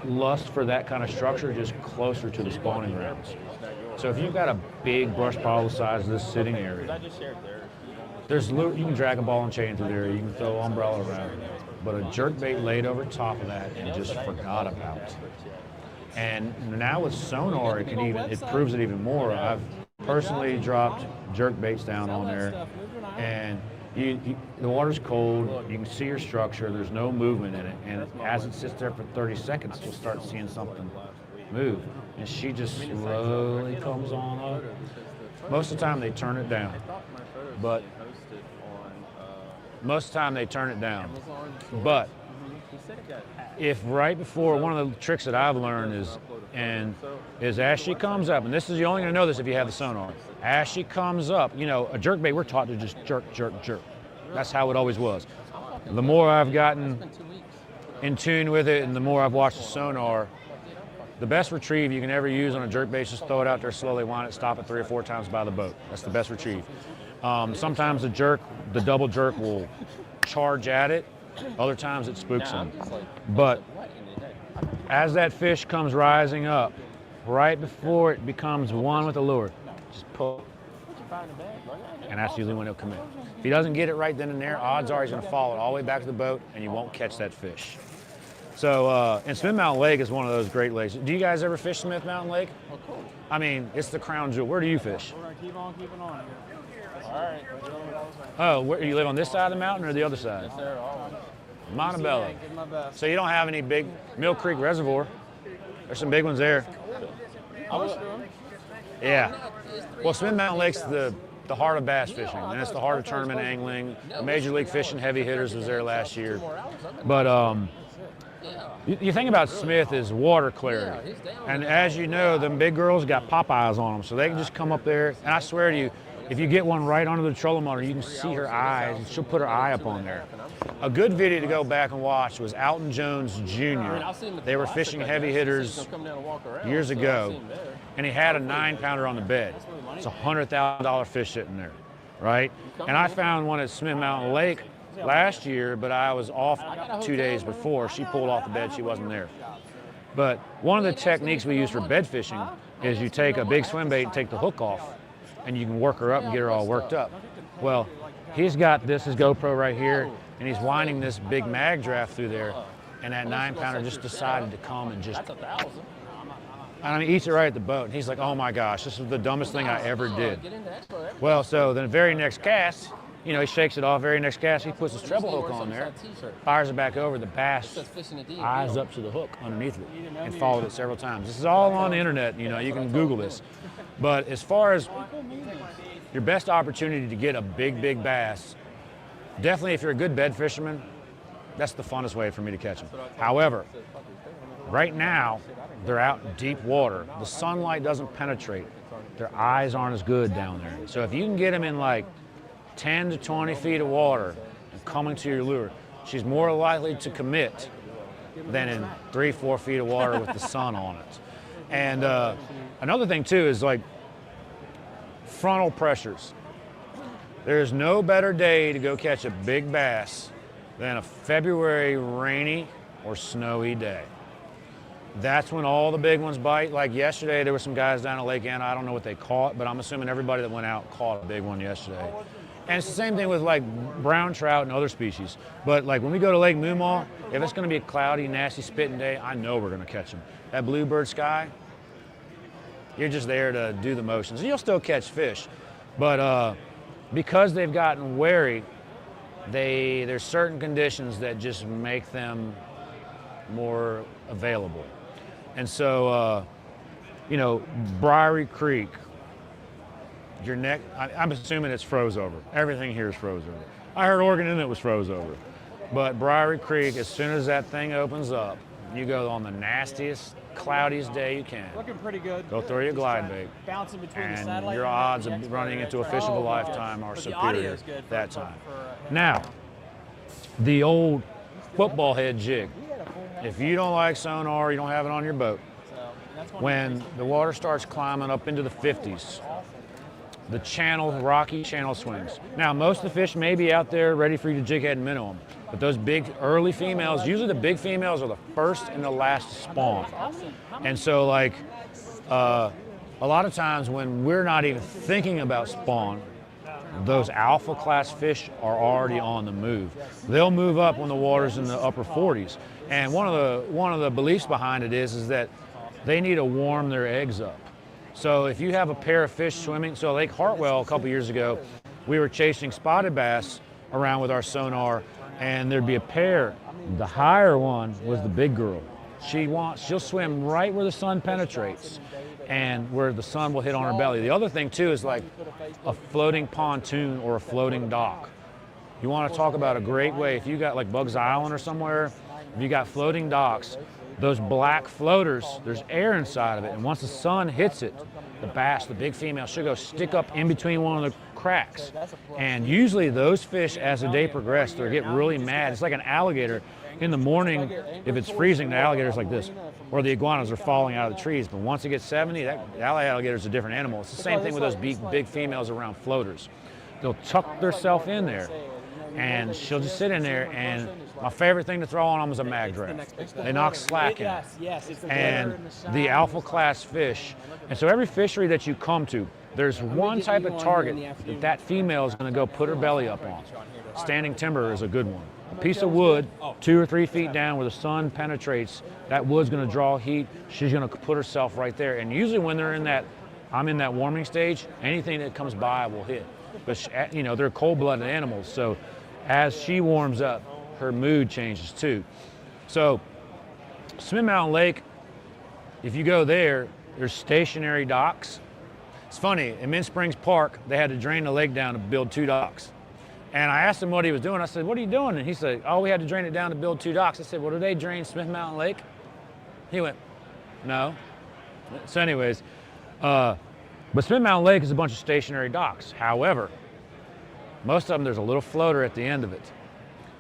lust for that kind of structure just closer to the spawning grounds. So if you've got a big brush pile the size of this sitting area, you can drag a ball and chain through there, you can throw an umbrella around, but a jerk bait laid over top of that and just forgot about. And now with sonar, it proves it even more. I've personally dropped jerk baits down on there, and the water's cold, you can see your structure, there's no movement in it, and as it sits there for 30 seconds, you'll start seeing something move. And she just slowly comes on up. Most of the time they turn it down, but if right before, one of the tricks that I've learned is as she comes up, and this is, you're only gonna know this if you have the sonar, as she comes up, a jerkbait, we're taught to just jerk, jerk, jerk. That's how it always was. The more I've gotten in tune with it and the more I've watched the sonar, the best retrieve you can ever use on a jerkbait is just throw it out there slowly, wind it, stop it 3 or 4 times by the boat. That's the best retrieve. Sometimes the double jerk will charge at it. Other times it spooks them. But as that fish comes rising up, right before it becomes one with the lure, just pull. And that's usually when he'll come in. If he doesn't get it right then and there, odds are he's going to follow it all the way back to the boat and you won't catch that fish. So, and Smith Mountain Lake is one of those great lakes. Do you guys ever fish Smith Mountain Lake? Oh, cool. I mean, it's the crown jewel. Where do you fish? We're going to keep on keeping on here. All right. Oh, where, you live on this side of the mountain or the other side? Yes, sir. Montebello. Give my best. So you don't have any big Mill Creek Reservoir. There's some big ones there. Yeah. Well, Smith Mountain Lake's the heart of bass fishing, and it's the heart of tournament angling. The Major League Fishing Heavy Hitters was there last year. But you think about Smith is water clarity. And as you know, them big girls got Popeyes on them, so they can just come up there. And I swear to you, if you get one right under the trolling motor, you can see her eyes, and she'll put her eye up on there. A good video to go back and watch was Alton Jones Jr. They were fishing Heavy Hitters years ago, and he had a 9-pounder on the bed. It's a $100,000 fish sitting there, right? And I found one at Smith Mountain Lake last year, but I was off 2 days before. She pulled off the bed, she wasn't there. But one of the techniques we use for bed fishing is you take a big swim bait and take the hook off, and you can work her up and get her all worked up. Well, he's got his GoPro right here, and he's winding this big mag draft through there, and that 9-pounder just decided to come and just, eats it right at the boat. And he's like, oh my gosh, this is the dumbest thing I ever did. Well, so the very next cast, he shakes it off, very next cast, he puts his treble hook on there, fires it back over, the bass eyes up to the hook underneath it, and followed it several times. This is all on the internet, you can Google this. But as far as your best opportunity to get a big bass, definitely if you're a good bed fisherman, that's the funnest way for me to catch them. However, right now, they're out in deep water. The sunlight doesn't penetrate. Their eyes aren't as good down there. So if you can get them in like 10 to 20 feet of water and coming to your lure, she's more likely to commit than in 3-4 feet of water with the sun on it. And another thing too is like frontal pressures. There's no better day to go catch a big bass than a February rainy or snowy day. That's when all the big ones bite. Like yesterday, there were some guys down at Lake Anna. I don't know what they caught, but I'm assuming everybody that went out caught a big one yesterday. And it's the same thing with like brown trout and other species. But like when we go to Lake Moomaw, if it's going to be a cloudy, nasty, spitting day, I know we're going to catch them. That bluebird sky, you're just there to do the motions. And you'll still catch fish, but because they've gotten wary, there's certain conditions that just make them more available. And so, you know, Briary Creek, your neck, I'm assuming it's froze over. Everything here is froze over. I heard Oregon Inlet was froze over. But Briary Creek, as soon as that thing opens up, you go on the nastiest, cloudiest day you can. Looking pretty good. Go throw your glide bait. Bouncing between the And satellite your and odds the of running into a X-Plane. fish of a Oh, lifetime yes. are But the audio superior is good that for- time. for, Now, the old football head jig. If you don't like sonar, you don't have it on your boat. When the water starts climbing up into the 50s, the channel, rocky channel swings. Now, most of the fish may be out there ready for you to jig head and minnow them, but those big early females, usually the big females are the first and the last to spawn. And so like, a lot of times when we're not even thinking about spawn, those alpha class fish are already on the move. They'll move up when the water's in the upper 40s. And one of the beliefs behind it is that they need to warm their eggs up. So if you have a pair of fish swimming, so Lake Hartwell a couple years ago, we were chasing spotted bass around with our sonar, and there'd be a pair. The higher one was the big girl. She'll swim right where the sun penetrates and where the sun will hit on her belly. The other thing too is like a floating pontoon or a floating dock. You want to talk about a great way, if you got like Bugs Island or somewhere, if you got floating docks, those black floaters, there's air inside of it, and once the sun hits it, the bass, the big female, should go stick up in between one of the cracks. And usually those fish, as the day progresses, they get really mad. It's like an alligator. In the morning, if it's freezing, the alligator's like this, or the iguanas are falling out of the trees. But once it gets 70, that alligator's a different animal. It's the same thing with those big females around floaters. They'll tuck themselves in there, and she'll just sit in there, and my favorite thing to throw on them is a mag draft. They knock slack in. And the alpha class fish. And so every fishery that you come to, there's one type of target that female is going to go put her belly up on. Standing timber is a good one. A piece of wood, 2 or 3 feet down where the sun penetrates, that wood's going to draw heat. She's going to put herself right there. And usually when they're in that, I'm in that warming stage, anything that comes by will hit. But you know, they're cold-blooded animals, so as she warms up, her mood changes too. So Smith Mountain Lake, if you go there, there's stationary docks. It's funny, in Mint Springs Park, they had to drain the lake down to build 2 docks. And I asked him what he was doing. I said, what are you doing? And he said, oh, we had to drain it down to build 2 docks. I said, well, do they drain Smith Mountain Lake? He went, no. So anyways, but Smith Mountain Lake is a bunch of stationary docks. However, most of them, there's a little floater at the end of it.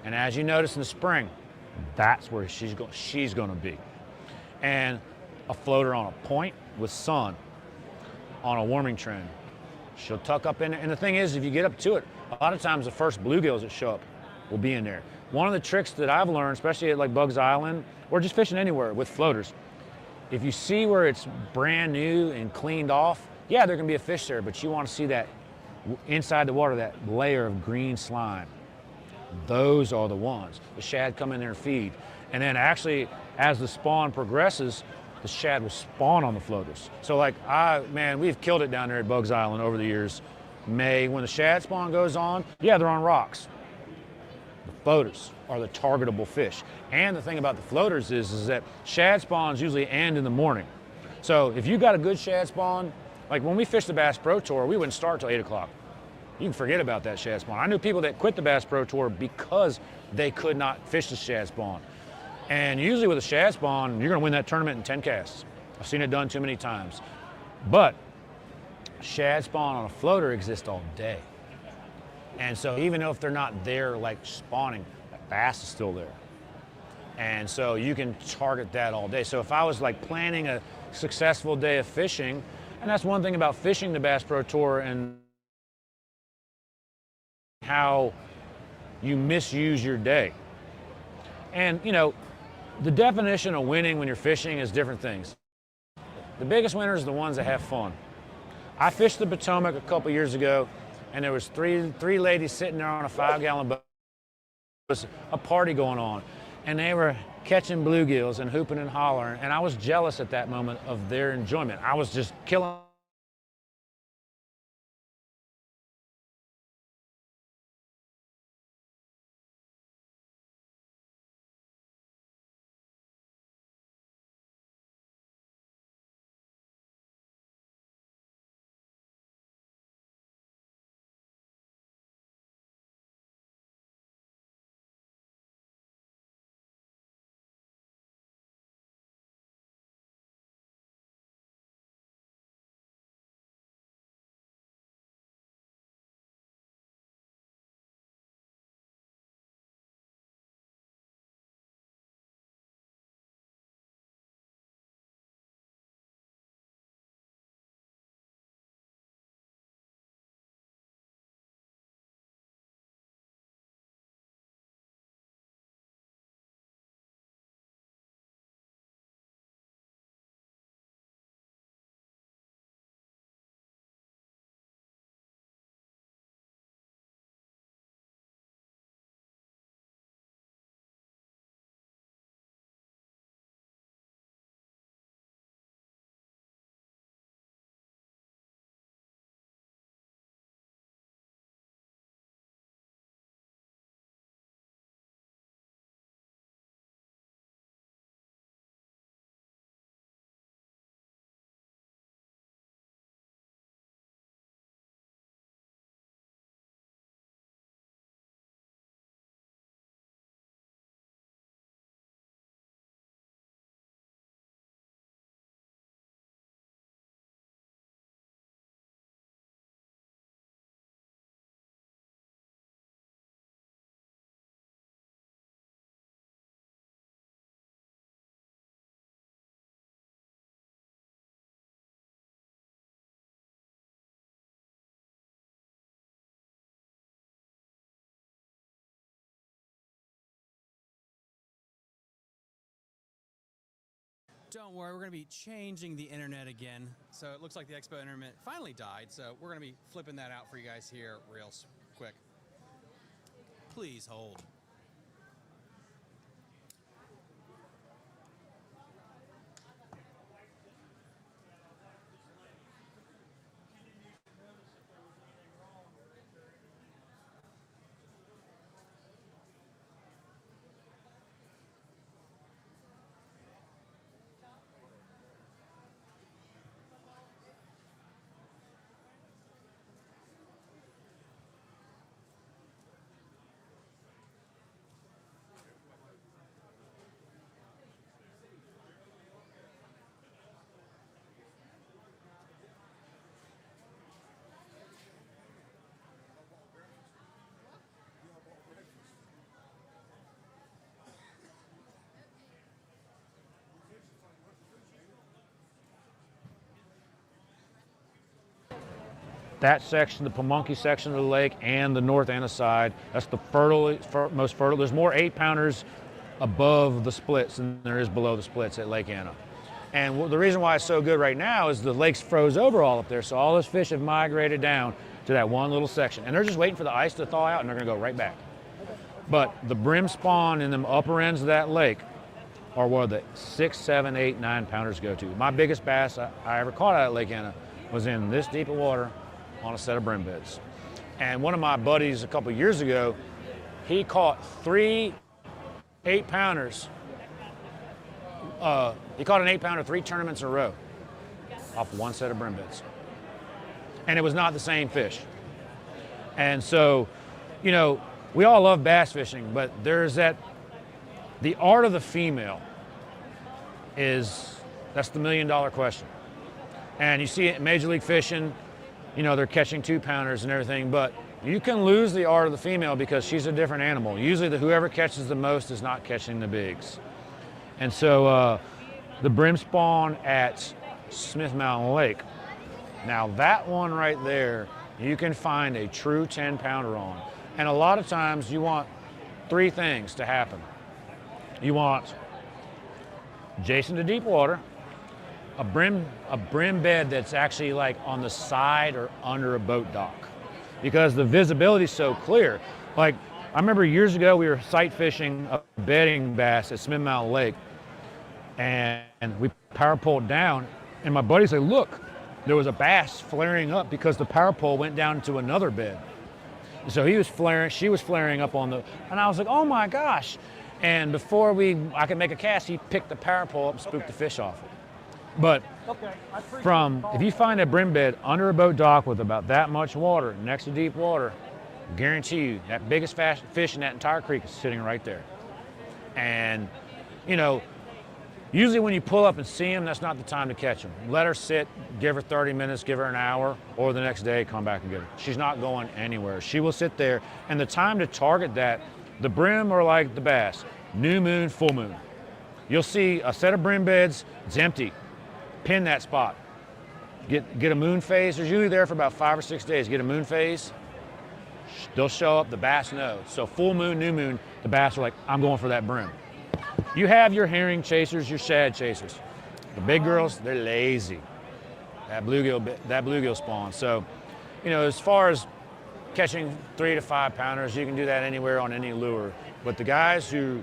And as you notice in the spring, that's where she's going to be. And a floater on a point with sun on a warming trend. She'll tuck up in there. And the thing is, if you get up to it, a lot of times the first bluegills that show up will be in there. One of the tricks that I've learned, especially at like Bugs Island, or just fishing anywhere with floaters, if you see where it's brand new and cleaned off, yeah, there can be a fish there, but you want to see that inside the water, that layer of green slime. Those are the ones. The shad come in there and feed. And then actually, as the spawn progresses, the shad will spawn on the floaters. So like, man, we've killed it down there at Bugs Island over the years. When the shad spawn goes on, yeah, they're on rocks. The floaters are the targetable fish. And the thing about the floaters is that shad spawns usually end in the morning. So if you got a good shad spawn, like when we fished the Bass Pro Tour, we wouldn't start till 8 o'clock. You can forget about that shad spawn. I knew people that quit the Bass Pro Tour because they could not fish the shad spawn. And usually with a shad spawn, you're gonna win that tournament in 10 casts. I've seen it done too many times. But shad spawn on a floater exists all day. And so even if they're not there like spawning, the bass is still there. And so you can target that all day. So if I was like planning a successful day of fishing, and that's one thing about fishing the Bass Pro Tour and how you misuse your day. And you know, the definition of winning when you're fishing is different things. The biggest winners are the ones that have fun. I fished the Potomac a couple years ago, and there was three ladies sitting there on a 5-gallon boat. There was a party going on, and they were catching bluegills and hooping and hollering, and I was jealous at that moment of their enjoyment. I was just killing. Don't worry, we're going to be changing the internet again. So it looks like the Expo internet finally died. So we're going to be flipping that out for you guys here real quick. Please hold. That section, the Pamunkey section of the lake, and the North Anna side, that's the most fertile. There's more 8-pounders above the splits than there is below the splits at Lake Anna. And the reason why it's so good right now is the lake's froze over all up there, so all those fish have migrated down to that one little section. And they're just waiting for the ice to thaw out, and they're gonna go right back. But the brim spawn in the upper ends of that lake are where the 6, 7, 8, 9-pounders go to. My biggest bass I ever caught out at Lake Anna was in this deep of water on a set of brim beds. And one of my buddies a couple years ago, he caught 3 8-pounders. He caught an 8-pounder 3 tournaments in a row off one set of brim beds. And it was not the same fish. And so, you know, we all love bass fishing, but there's the art of the female that's the $1 million question. And you see it in Major League Fishing, you know, they're catching 2-pounders and everything, but you can lose the art of the female because she's a different animal. Usually whoever catches the most is not catching the bigs. And so the brim spawn at Smith Mountain Lake, now that one right there, you can find a true 10-pounder on. And a lot of times you want 3 things to happen. You want adjacent to deep water, a brim bed that's actually like on the side or under a boat dock. because the visibility is so clear. Like, I remember years ago we were sight fishing a bedding bass at Smith Mountain Lake, and we power poled down, and my buddy said, look, there was a bass flaring up because the power pole went down into another bed. So he was flaring, she was flaring up on the, and I was like, oh my gosh. And before I could make a cast, he picked the power pole up and spooked the fish off it. But if you find a brim bed under a boat dock with about that much water, next to deep water, guarantee you that biggest fish in that entire creek is sitting right there. And, you know, usually when you pull up and see them, that's not the time to catch them. Let her sit, give her 30 minutes, give her an hour, or the next day, come back and get her. She's not going anywhere. She will sit there. And the time to target that, the brim are like the bass, new moon, full moon. You'll see a set of brim beds, it's empty. Pin that spot. Get a moon phase. They're usually there for about 5 or 6 days. Get a moon phase, they'll show up, the bass know. So full moon, new moon, the bass are like, I'm going for that brim. You have your herring chasers, your shad chasers. The big girls, they're lazy. That bluegill spawn. So, you know, as far as catching 3 to 5 pounders, you can do that anywhere on any lure. But the guys who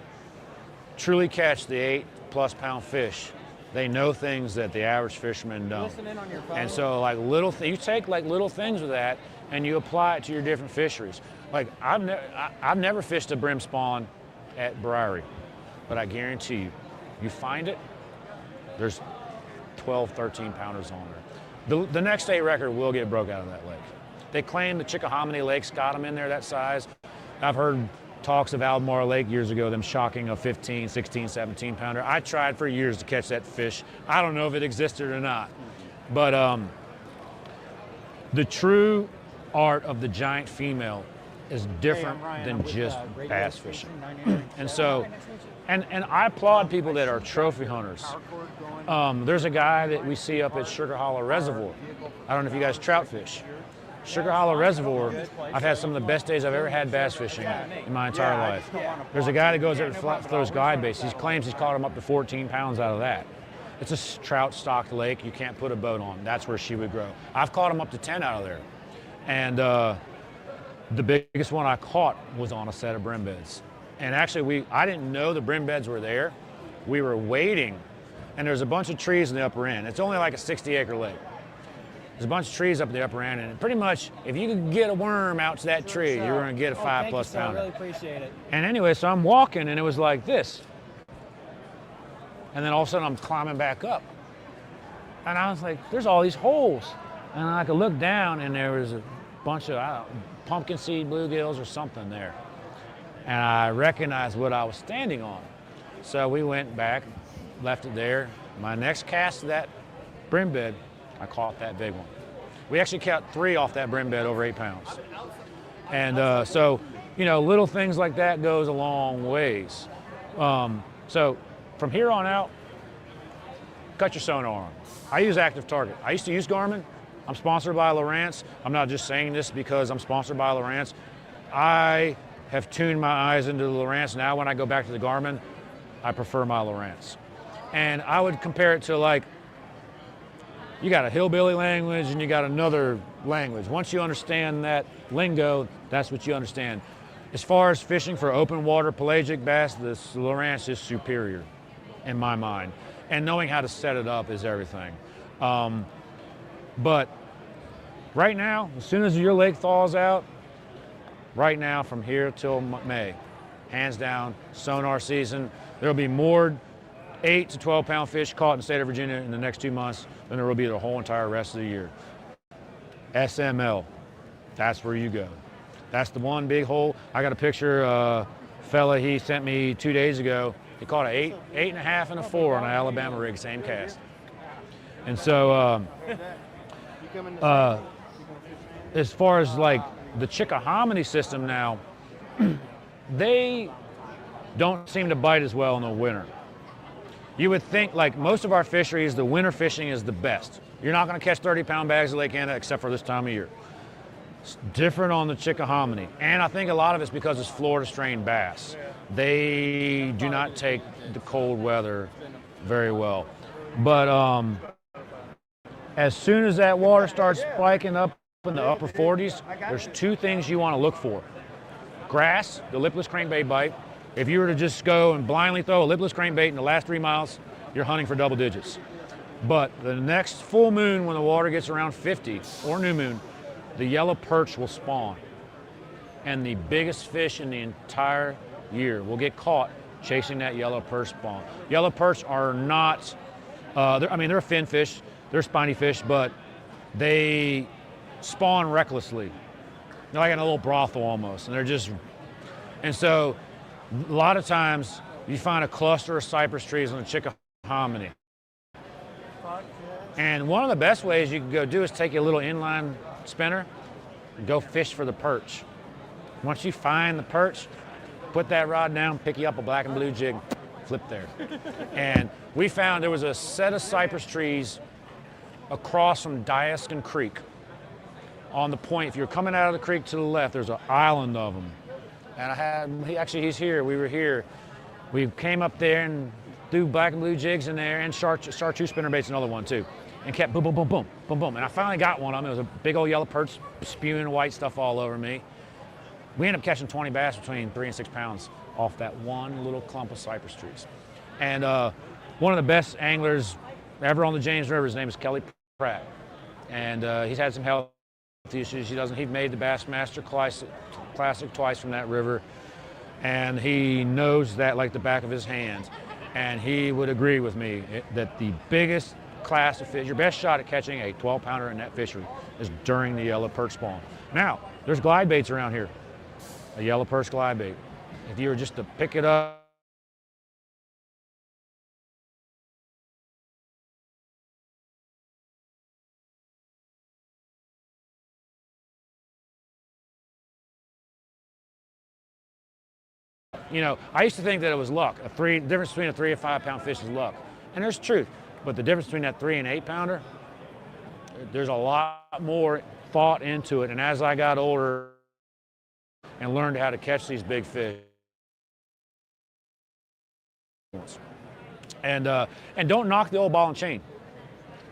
truly catch the 8+ pound fish, they know things that the average fisherman don't. And so, like you take like little things with that, and you apply it to your different fisheries. Like I've never fished a brim spawn at Briary. But I guarantee you, you find it, there's 12, 13 pounders on there. The next state record will get broke out of that lake. They claim the Chickahominy Lake's got them in there that size. I've heard talks of Albemarle Lake years ago, them shocking a 15, 16, 17 pounder. I tried for years to catch that fish. I don't know if it existed or not. But the true art of the giant female is different than just bass fishing. And so, and I applaud people that are trophy hunters. There's a guy that we see up at Sugar Hollow Reservoir. I don't know if you guys trout fish. Sugar Hollow Reservoir, I've had some of the best days I've ever had bass fishing in my entire life. There's a guy that goes there and throws guide baits. He claims he's caught him up to 14 pounds out of that. It's a trout stocked lake you can't put a boat on. That's where she would grow. I've caught him up to 10 out of there. And the biggest one I caught was on a set of brim beds. And actually, I didn't know the brim beds were there. We were waiting, and there's a bunch of trees in the upper end. It's only like a 60-acre lake. There's a bunch of trees up in the upper end, and pretty much, if you could get a worm out to that tree, you're going to get a 5+ pounder. I really appreciate it. And anyway, so I'm walking, and it was like this. And then all of a sudden, I'm climbing back up. And I was like, there's all these holes. And I could look down, and there was a bunch of pumpkin seed bluegills or something there. And I recognized what I was standing on. So we went back, left it there. My next cast of that brim bed, I caught that big one. We actually caught 3 off that brim bed over 8 pounds. And so, you know, little things like that goes a long ways. So from here on out, cut your sonar on. I use Active Target. I used to use Garmin. I'm sponsored by Lowrance. I'm not just saying this because I'm sponsored by Lowrance. I have tuned my eyes into the Lowrance. Now when I go back to the Garmin, I prefer my Lowrance. And I would compare it to, like, you got a hillbilly language and you got another language. Once you understand that lingo, that's what you understand. As far as fishing for open water pelagic bass, the Lowrance is superior in my mind. And knowing how to set it up is everything. But right now, as soon as your lake thaws out, right now from here till May, hands down, sonar season. There'll be more 8 to 12 pound fish caught in the state of Virginia in the next 2 months than there will be the whole entire rest of the year. SML, that's where you go. That's the one big hole. I got a picture, fella he sent me 2 days ago. He caught an 8.5 and a 4 on an Alabama rig, same cast. And so, as far as like the Chickahominy system now, they don't seem to bite as well in the winter. You would think, like most of our fisheries, the winter fishing is the best. You're not going to catch 30-pound bags of Lake Anna except for this time of year. It's different on the Chickahominy. And I think a lot of it's because it's Florida-strained bass. They do not take the cold weather very well. But as soon as that water starts spiking up in the upper 40s, there's two things you want to look for. Grass, the lipless crankbait bite. If you were to just go and blindly throw a lipless crankbait in the last 3 miles, you're hunting for double digits. But the next full moon, when the water gets around 50, or new moon, the yellow perch will spawn. And the biggest fish in the entire year will get caught chasing that yellow perch spawn. Yellow perch are not, they're fin fish, they're spiny fish, but they spawn recklessly. They're like in a little brothel almost, and so a lot of times you find a cluster of cypress trees on a Chickahominy. And one of the best ways you can go do is take a little inline spinner and go fish for the perch. Once you find the perch, put that rod down, pick you up a black and blue jig, flip there. And we found there was a set of cypress trees across from Diaskin Creek. On the point, if you're coming out of the creek to the left, there's an island of them. And he's here, we were here. We came up there and threw black and blue jigs in there and chartreuse spinnerbait's another one too. And kept boom, boom, boom, boom, boom, boom. And I finally got one of them. It was a big old yellow perch spewing white stuff all over me. We ended up catching 20 bass between 3 and 6 pounds off that one little clump of cypress trees. And one of the best anglers ever on the James River, his name is Kelly Pratt. And he's had some health issues. He made the Bassmaster Classic twice from that river. And he knows that like the back of his hand. And he would agree with me that the biggest class of fish, your best shot at catching a 12-pounder in that fishery is during the yellow perch spawn. Now, there's glide baits around here, a yellow perch glide bait. If you were just to pick it up, I used to think that it was luck. The difference between a 3 and 5 pound fish is luck. And there's truth. But the difference between that 3 and 8 pounder, there's a lot more thought into it. And as I got older and learned how to catch these big fish, and don't knock the old ball and chain.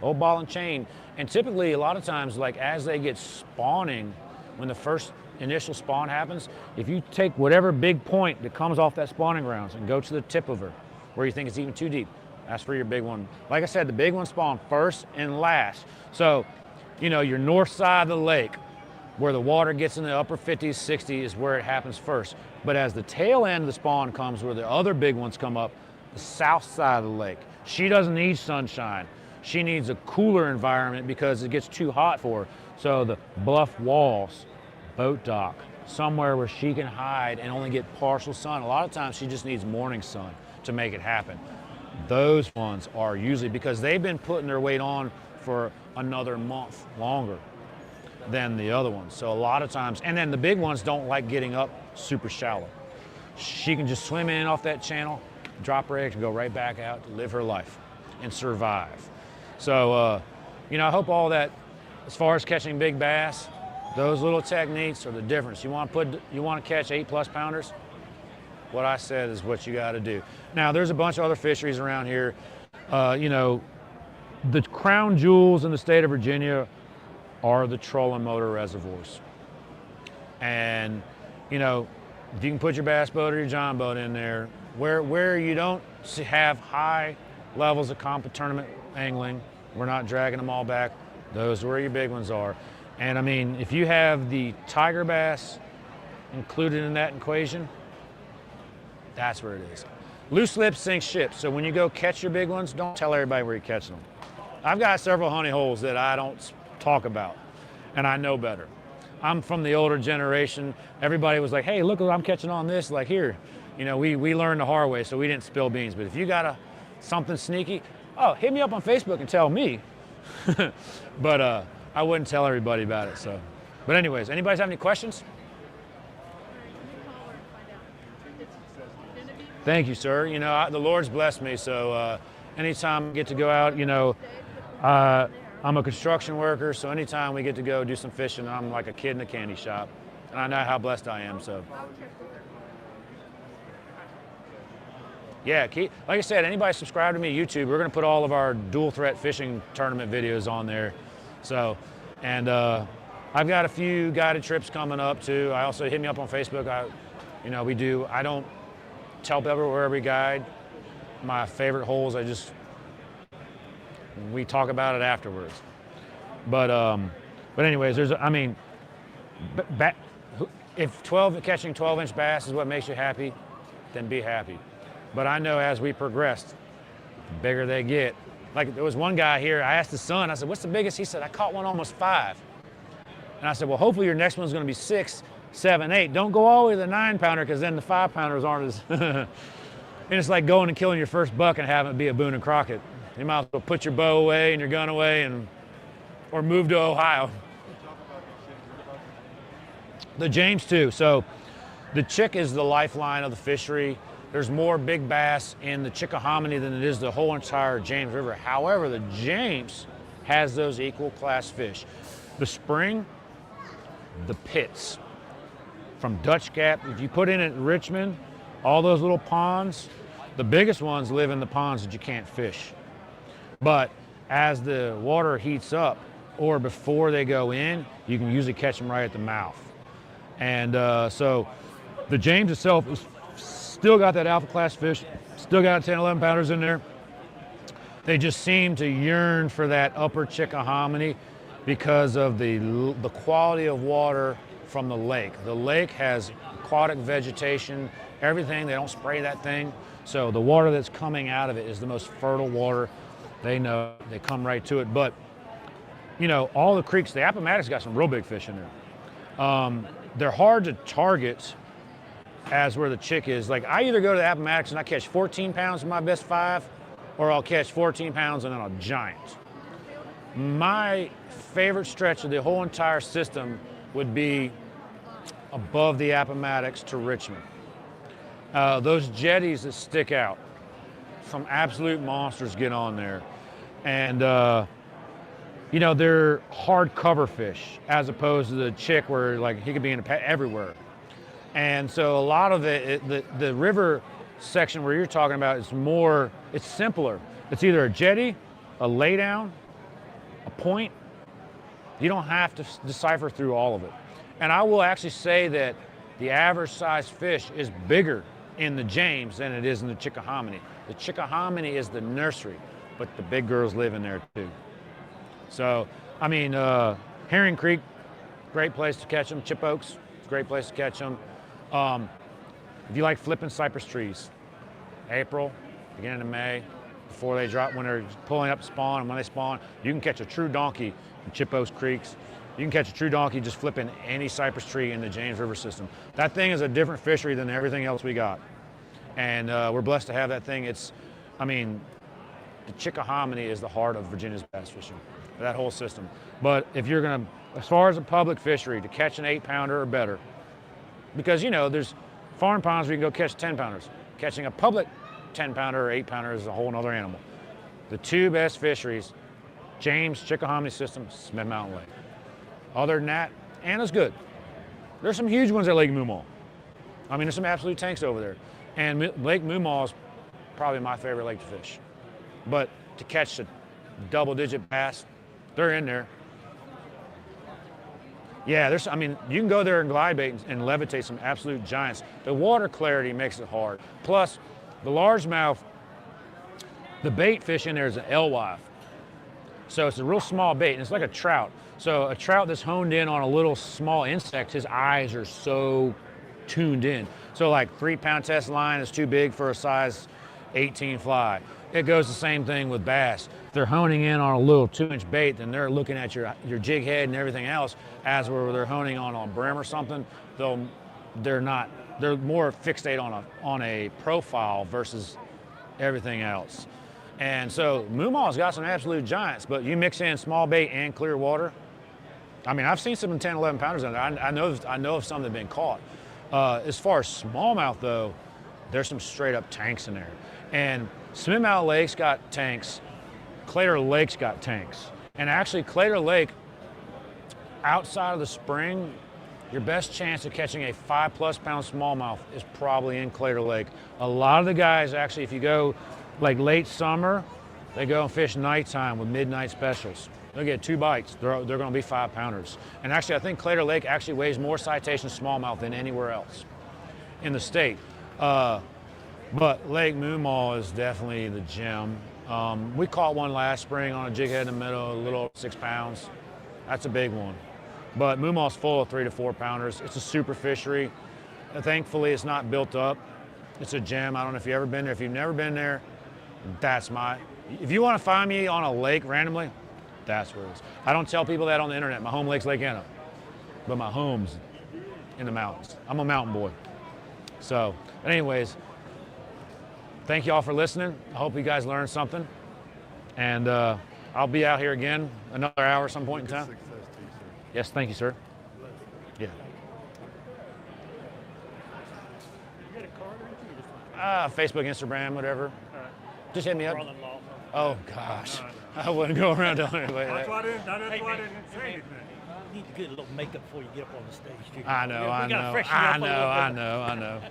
Old ball and chain. And typically, a lot of times, like as they get spawning, when the first initial spawn happens, if you take whatever big point that comes off that spawning grounds and go to the tip of her, where you think it's even too deep, that's for your big one. Like I said, the big ones spawn first and last. So, your north side of the lake, where the water gets in the upper 50s, 60s, is where it happens first. But as the tail end of the spawn comes, where the other big ones come up, the south side of the lake, she doesn't need sunshine. She needs a cooler environment because it gets too hot for her. So the bluff walls, boat dock, somewhere where she can hide and only get partial sun. A lot of times she just needs morning sun to make it happen. Those ones are usually, because they've been putting their weight on for another month longer than the other ones. So a lot of times, and then the big ones don't like getting up super shallow. She can just swim in off that channel, drop her eggs, and go right back out to live her life and survive. So, I hope all that, as far as catching big bass, those little techniques are the difference. You want to catch 8+ pounders? What I said is what you got to do. Now, there's a bunch of other fisheries around here. The crown jewels in the state of Virginia are the trolling motor reservoirs. And, if you can put your bass boat or your john boat in there, where you don't have high levels of comp tournament angling, we're not dragging them all back. Those are where your big ones are. And I mean, if you have the tiger bass included in that equation, that's where it is. Loose lips sink ships. So when you go catch your big ones, don't tell everybody where you're catching them. I've got several honey holes that I don't talk about, and I know better. I'm from the older generation. Everybody was like, hey, look what I'm catching on this. Like, here, we learned the hard way, so we didn't spill beans. But if you got something sneaky, hit me up on Facebook and tell me. But I wouldn't tell everybody about it. So, but anyways, anybody have any questions? Thank you, sir. The Lord's blessed me, so anytime I get to go out, I'm a construction worker, so anytime we get to go do some fishing, I'm like a kid in a candy shop, and I know how blessed I am. So, yeah, like I said, anybody subscribe to me YouTube, we're going to put all of our dual threat fishing tournament videos on there. So, and I've got a few guided trips coming up too. I also hit me up on Facebook. I don't tell people where we guide. My favorite holes, we talk about it afterwards. But anyways, if catching 12-inch bass is what makes you happy, then be happy. But I know as we progressed, the bigger they get. Like there was one guy here, I asked his son, I said, what's the biggest? He said, I caught one almost 5. And I said, well, hopefully your next one's gonna be 6, 7, 8. Don't go all the way to the 9-pounder because then the 5-pounders aren't as, and it's like going and killing your first buck and having it be a Boone and Crockett. You might as well put your bow away and your gun away or move to Ohio. The James too. So the chick is the lifeline of the fishery. There's more big bass in the Chickahominy than it is the whole entire James River. However, the James has those equal class fish. The spring, the pits. From Dutch Gap, if you put in at Richmond, all those little ponds, the biggest ones live in the ponds that you can't fish. But as the water heats up or before they go in, you can usually catch them right at the mouth. And so the James itself is still got that alpha class fish, still got 10, 11 pounders in there. They just seem to yearn for that upper Chickahominy because of the quality of water from the lake. The lake has aquatic vegetation, everything. They don't spray that thing. So the water that's coming out of it is the most fertile water. They know, they come right to it. But, all the creeks, the Appomattox got some real big fish in there. They're hard to target as where the chick is. Like I either go to the Appomattox and I catch 14 pounds in my best 5, or I'll catch 14 pounds and then a giant. My favorite stretch of the whole entire system would be above the Appomattox to Richmond. Those jetties that stick out, some absolute monsters get on there. And, they're hard cover fish as opposed to the chick where like he could be in everywhere. And so a lot of the river section where you're talking about is it's simpler. It's either a jetty, a laydown, a point. You don't have to decipher through all of it. And I will actually say that the average size fish is bigger in the James than it is in the Chickahominy. The Chickahominy is the nursery, but the big girls live in there too. So, Herring Creek, great place to catch them. Chip Oaks, great place to catch them. If you like flipping cypress trees, April, beginning of May, before they drop, when they're pulling up spawn, and when they spawn, you can catch a true donkey in Chip Oaks creeks. You can catch a true donkey just flipping any cypress tree in the James River system. That thing is a different fishery than everything else we got. And we're blessed to have that thing. The Chickahominy is the heart of Virginia's bass fishing, that whole system. But if you're gonna, as far as a public fishery, to catch an 8-pounder or better, because there's farm ponds where you can go catch 10-pounders. Catching a public 10-pounder or 8-pounder is a whole nother animal. The 2 best fisheries, James, Chickahominy system, Smith Mountain Lake. Other than that, Anna's good. There's some huge ones at Lake Moomaw. There's some absolute tanks over there. And Lake Moomaw is probably my favorite lake to fish. But to catch a double-digit bass, they're in there. Yeah, you can go there and glide bait and levitate some absolute giants. The water clarity makes it hard. Plus, the largemouth, the bait fish in there is an alewife. So it's a real small bait, and it's like a trout. So a trout that's honed in on a little small insect, his eyes are so tuned in. So like 3-pound test line is too big for a size 18 fly. It goes the same thing with bass. If they're honing in on a little 2-inch bait, then they're looking at your jig head and everything else. As where they're honing on a brim or something, they're more fixated on a profile versus everything else. And so Moomaw's got some absolute giants, but you mix in small bait and clear water. I've seen some 10, 11 pounders in there. I know of some that have been caught. As far as smallmouth though, there's some straight up tanks in there. And Smith Mountain Lake's got tanks. Claytor Lake's got tanks. And actually Claytor Lake, outside of the spring, your best chance of catching a 5+ pound smallmouth is probably in Claytor Lake. A lot of the guys actually, if you go like late summer They go and fish nighttime with midnight specials. They'll get 2 bites. They're going to be 5-pounders. And actually, I think Claytor Lake actually weighs more citation smallmouth than anywhere else in the state. But Lake Moomaw is definitely the gem. We caught one last spring on a jig head in the middle, a little over 6 pounds. That's a big one. But Moomaw's full of 3 to 4 pounders. It's a super fishery. Thankfully, it's not built up. It's a gem. I don't know if you've ever been there. If you've never been there, if you want to find me on a lake randomly, that's where it is. I don't tell people that on the internet. My home lake's Lake Anna, but my home's in the mountains. I'm a mountain boy. So, but anyways, thank you all for listening. I hope you guys learned something. And I'll be out here again another hour at some point in time. Yes, thank you, sir. Yeah. Facebook, Instagram, whatever. Just hit me up. Oh, gosh. I wouldn't go around telling anybody that. That's why I didn't say anything. You need to get a little makeup before you get up on the stage, too. I know. I know.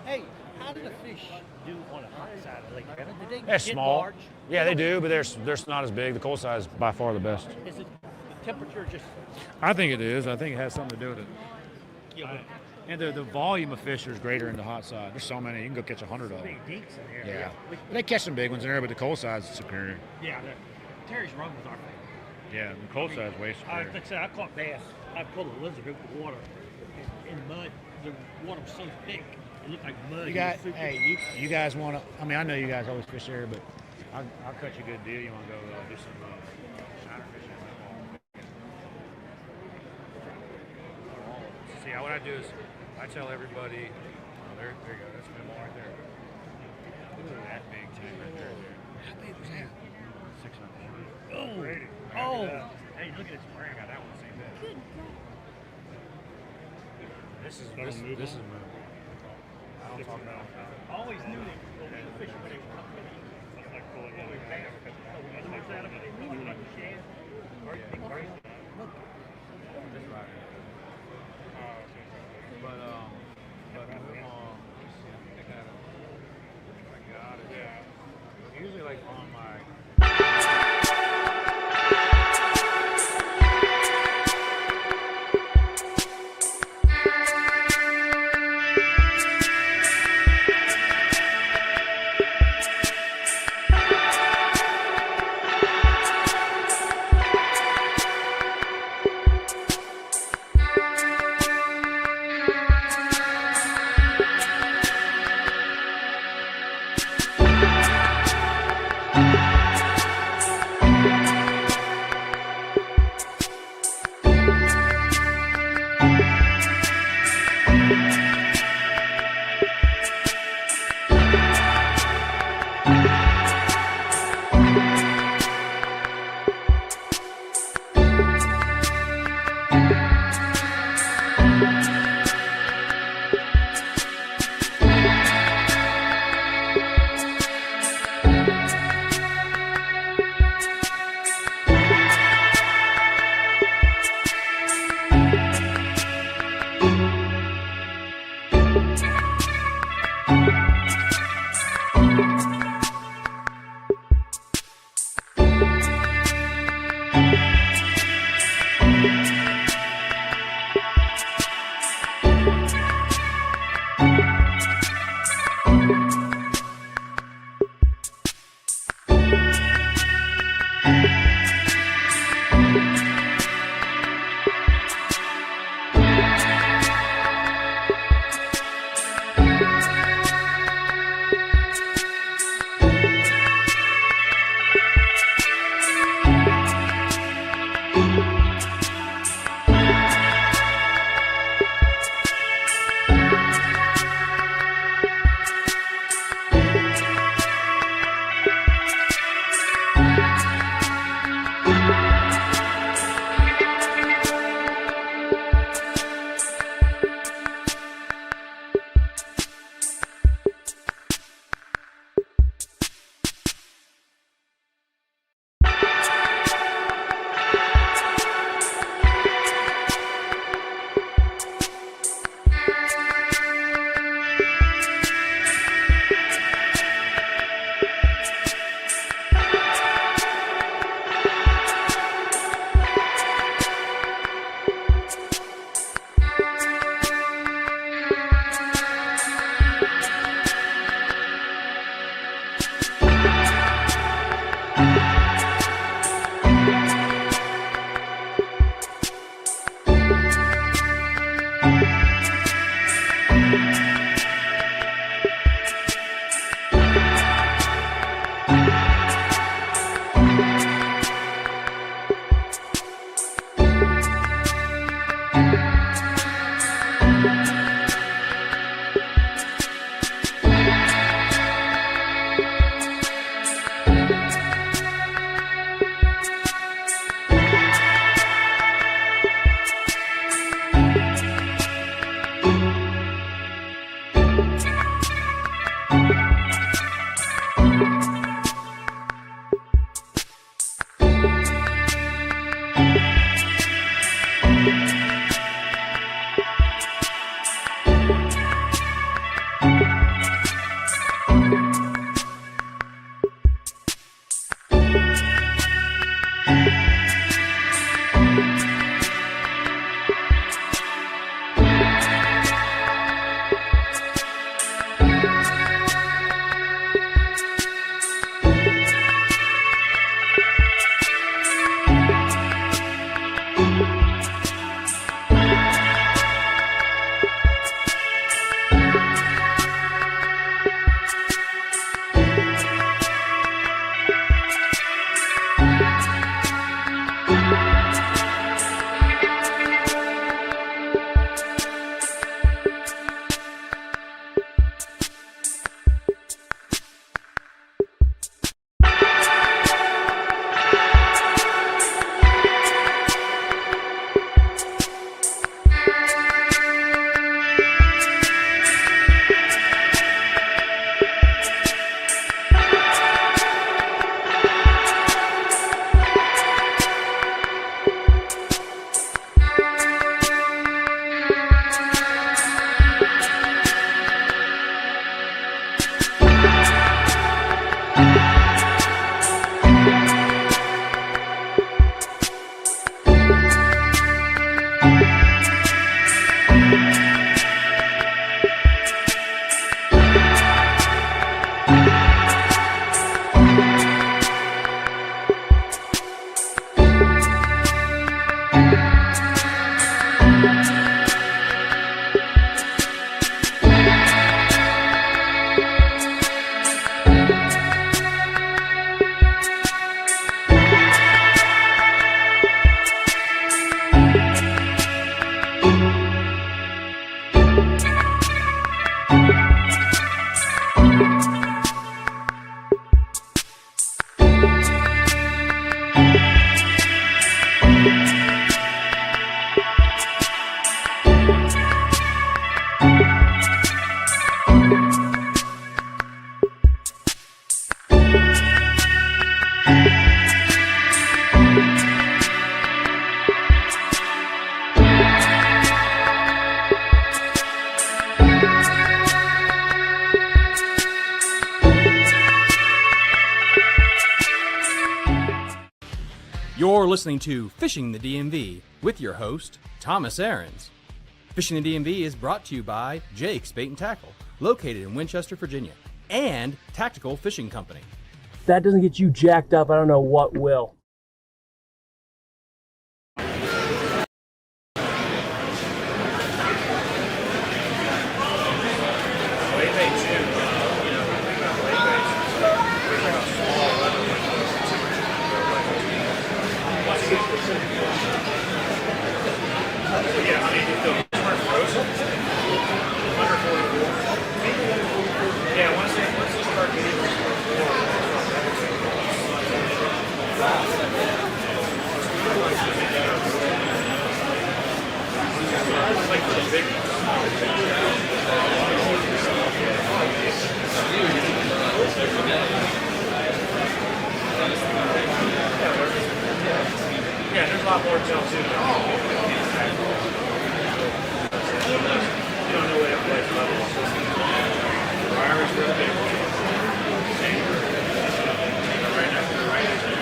Hey, how do the fish do on the hot side of Lake Evan? Do they They're get small. large? Yeah, they do, but they're not as big. The cold side is by far the best. Is it the temperature just... I think it is. I think it has something to do with it. Yeah, And the volume of fish is greater in the hot side. There's so many. You can go catch 100 of them. big dinks in there. Yeah. They catch some big ones in there, but the cold side's superior. Yeah, Terry's run was our favorite. Yeah, the cold side's way superior. Like I said, I caught bass. I pulled a lizard out the water in mud. The water was so thick, it looked like mud. You guys want to? I mean, I know you guys always fish here, but I'll cut you a good deal. You want to go do some shiner fishing? See, what I do is I tell everybody. Oh, there you go. That's good one right there. Look at that big tank right there. How big was that? 600. Oh! Hey, look at this spring. I got that one. Same day. Good God. This is moving. I don't talk about it. I always knew they were fishing when they were coming. That's like cool. Yeah, we pay them. What's that about? We were like a shad. Big brace. Look. This right here. But I got it. Yeah. Usually like on my. You're listening to Fishing the DMV with your host, Thomas Ahrens. Fishing the DMV is brought to you by Jake's Bait and Tackle, located in Winchester, Virginia, and Tactical Fishing Company. If that doesn't get you jacked up, I don't know what will. Yeah, there's a lot more to tell too. You don't know what everybody's level is. Irish for the big one. Right after, right after.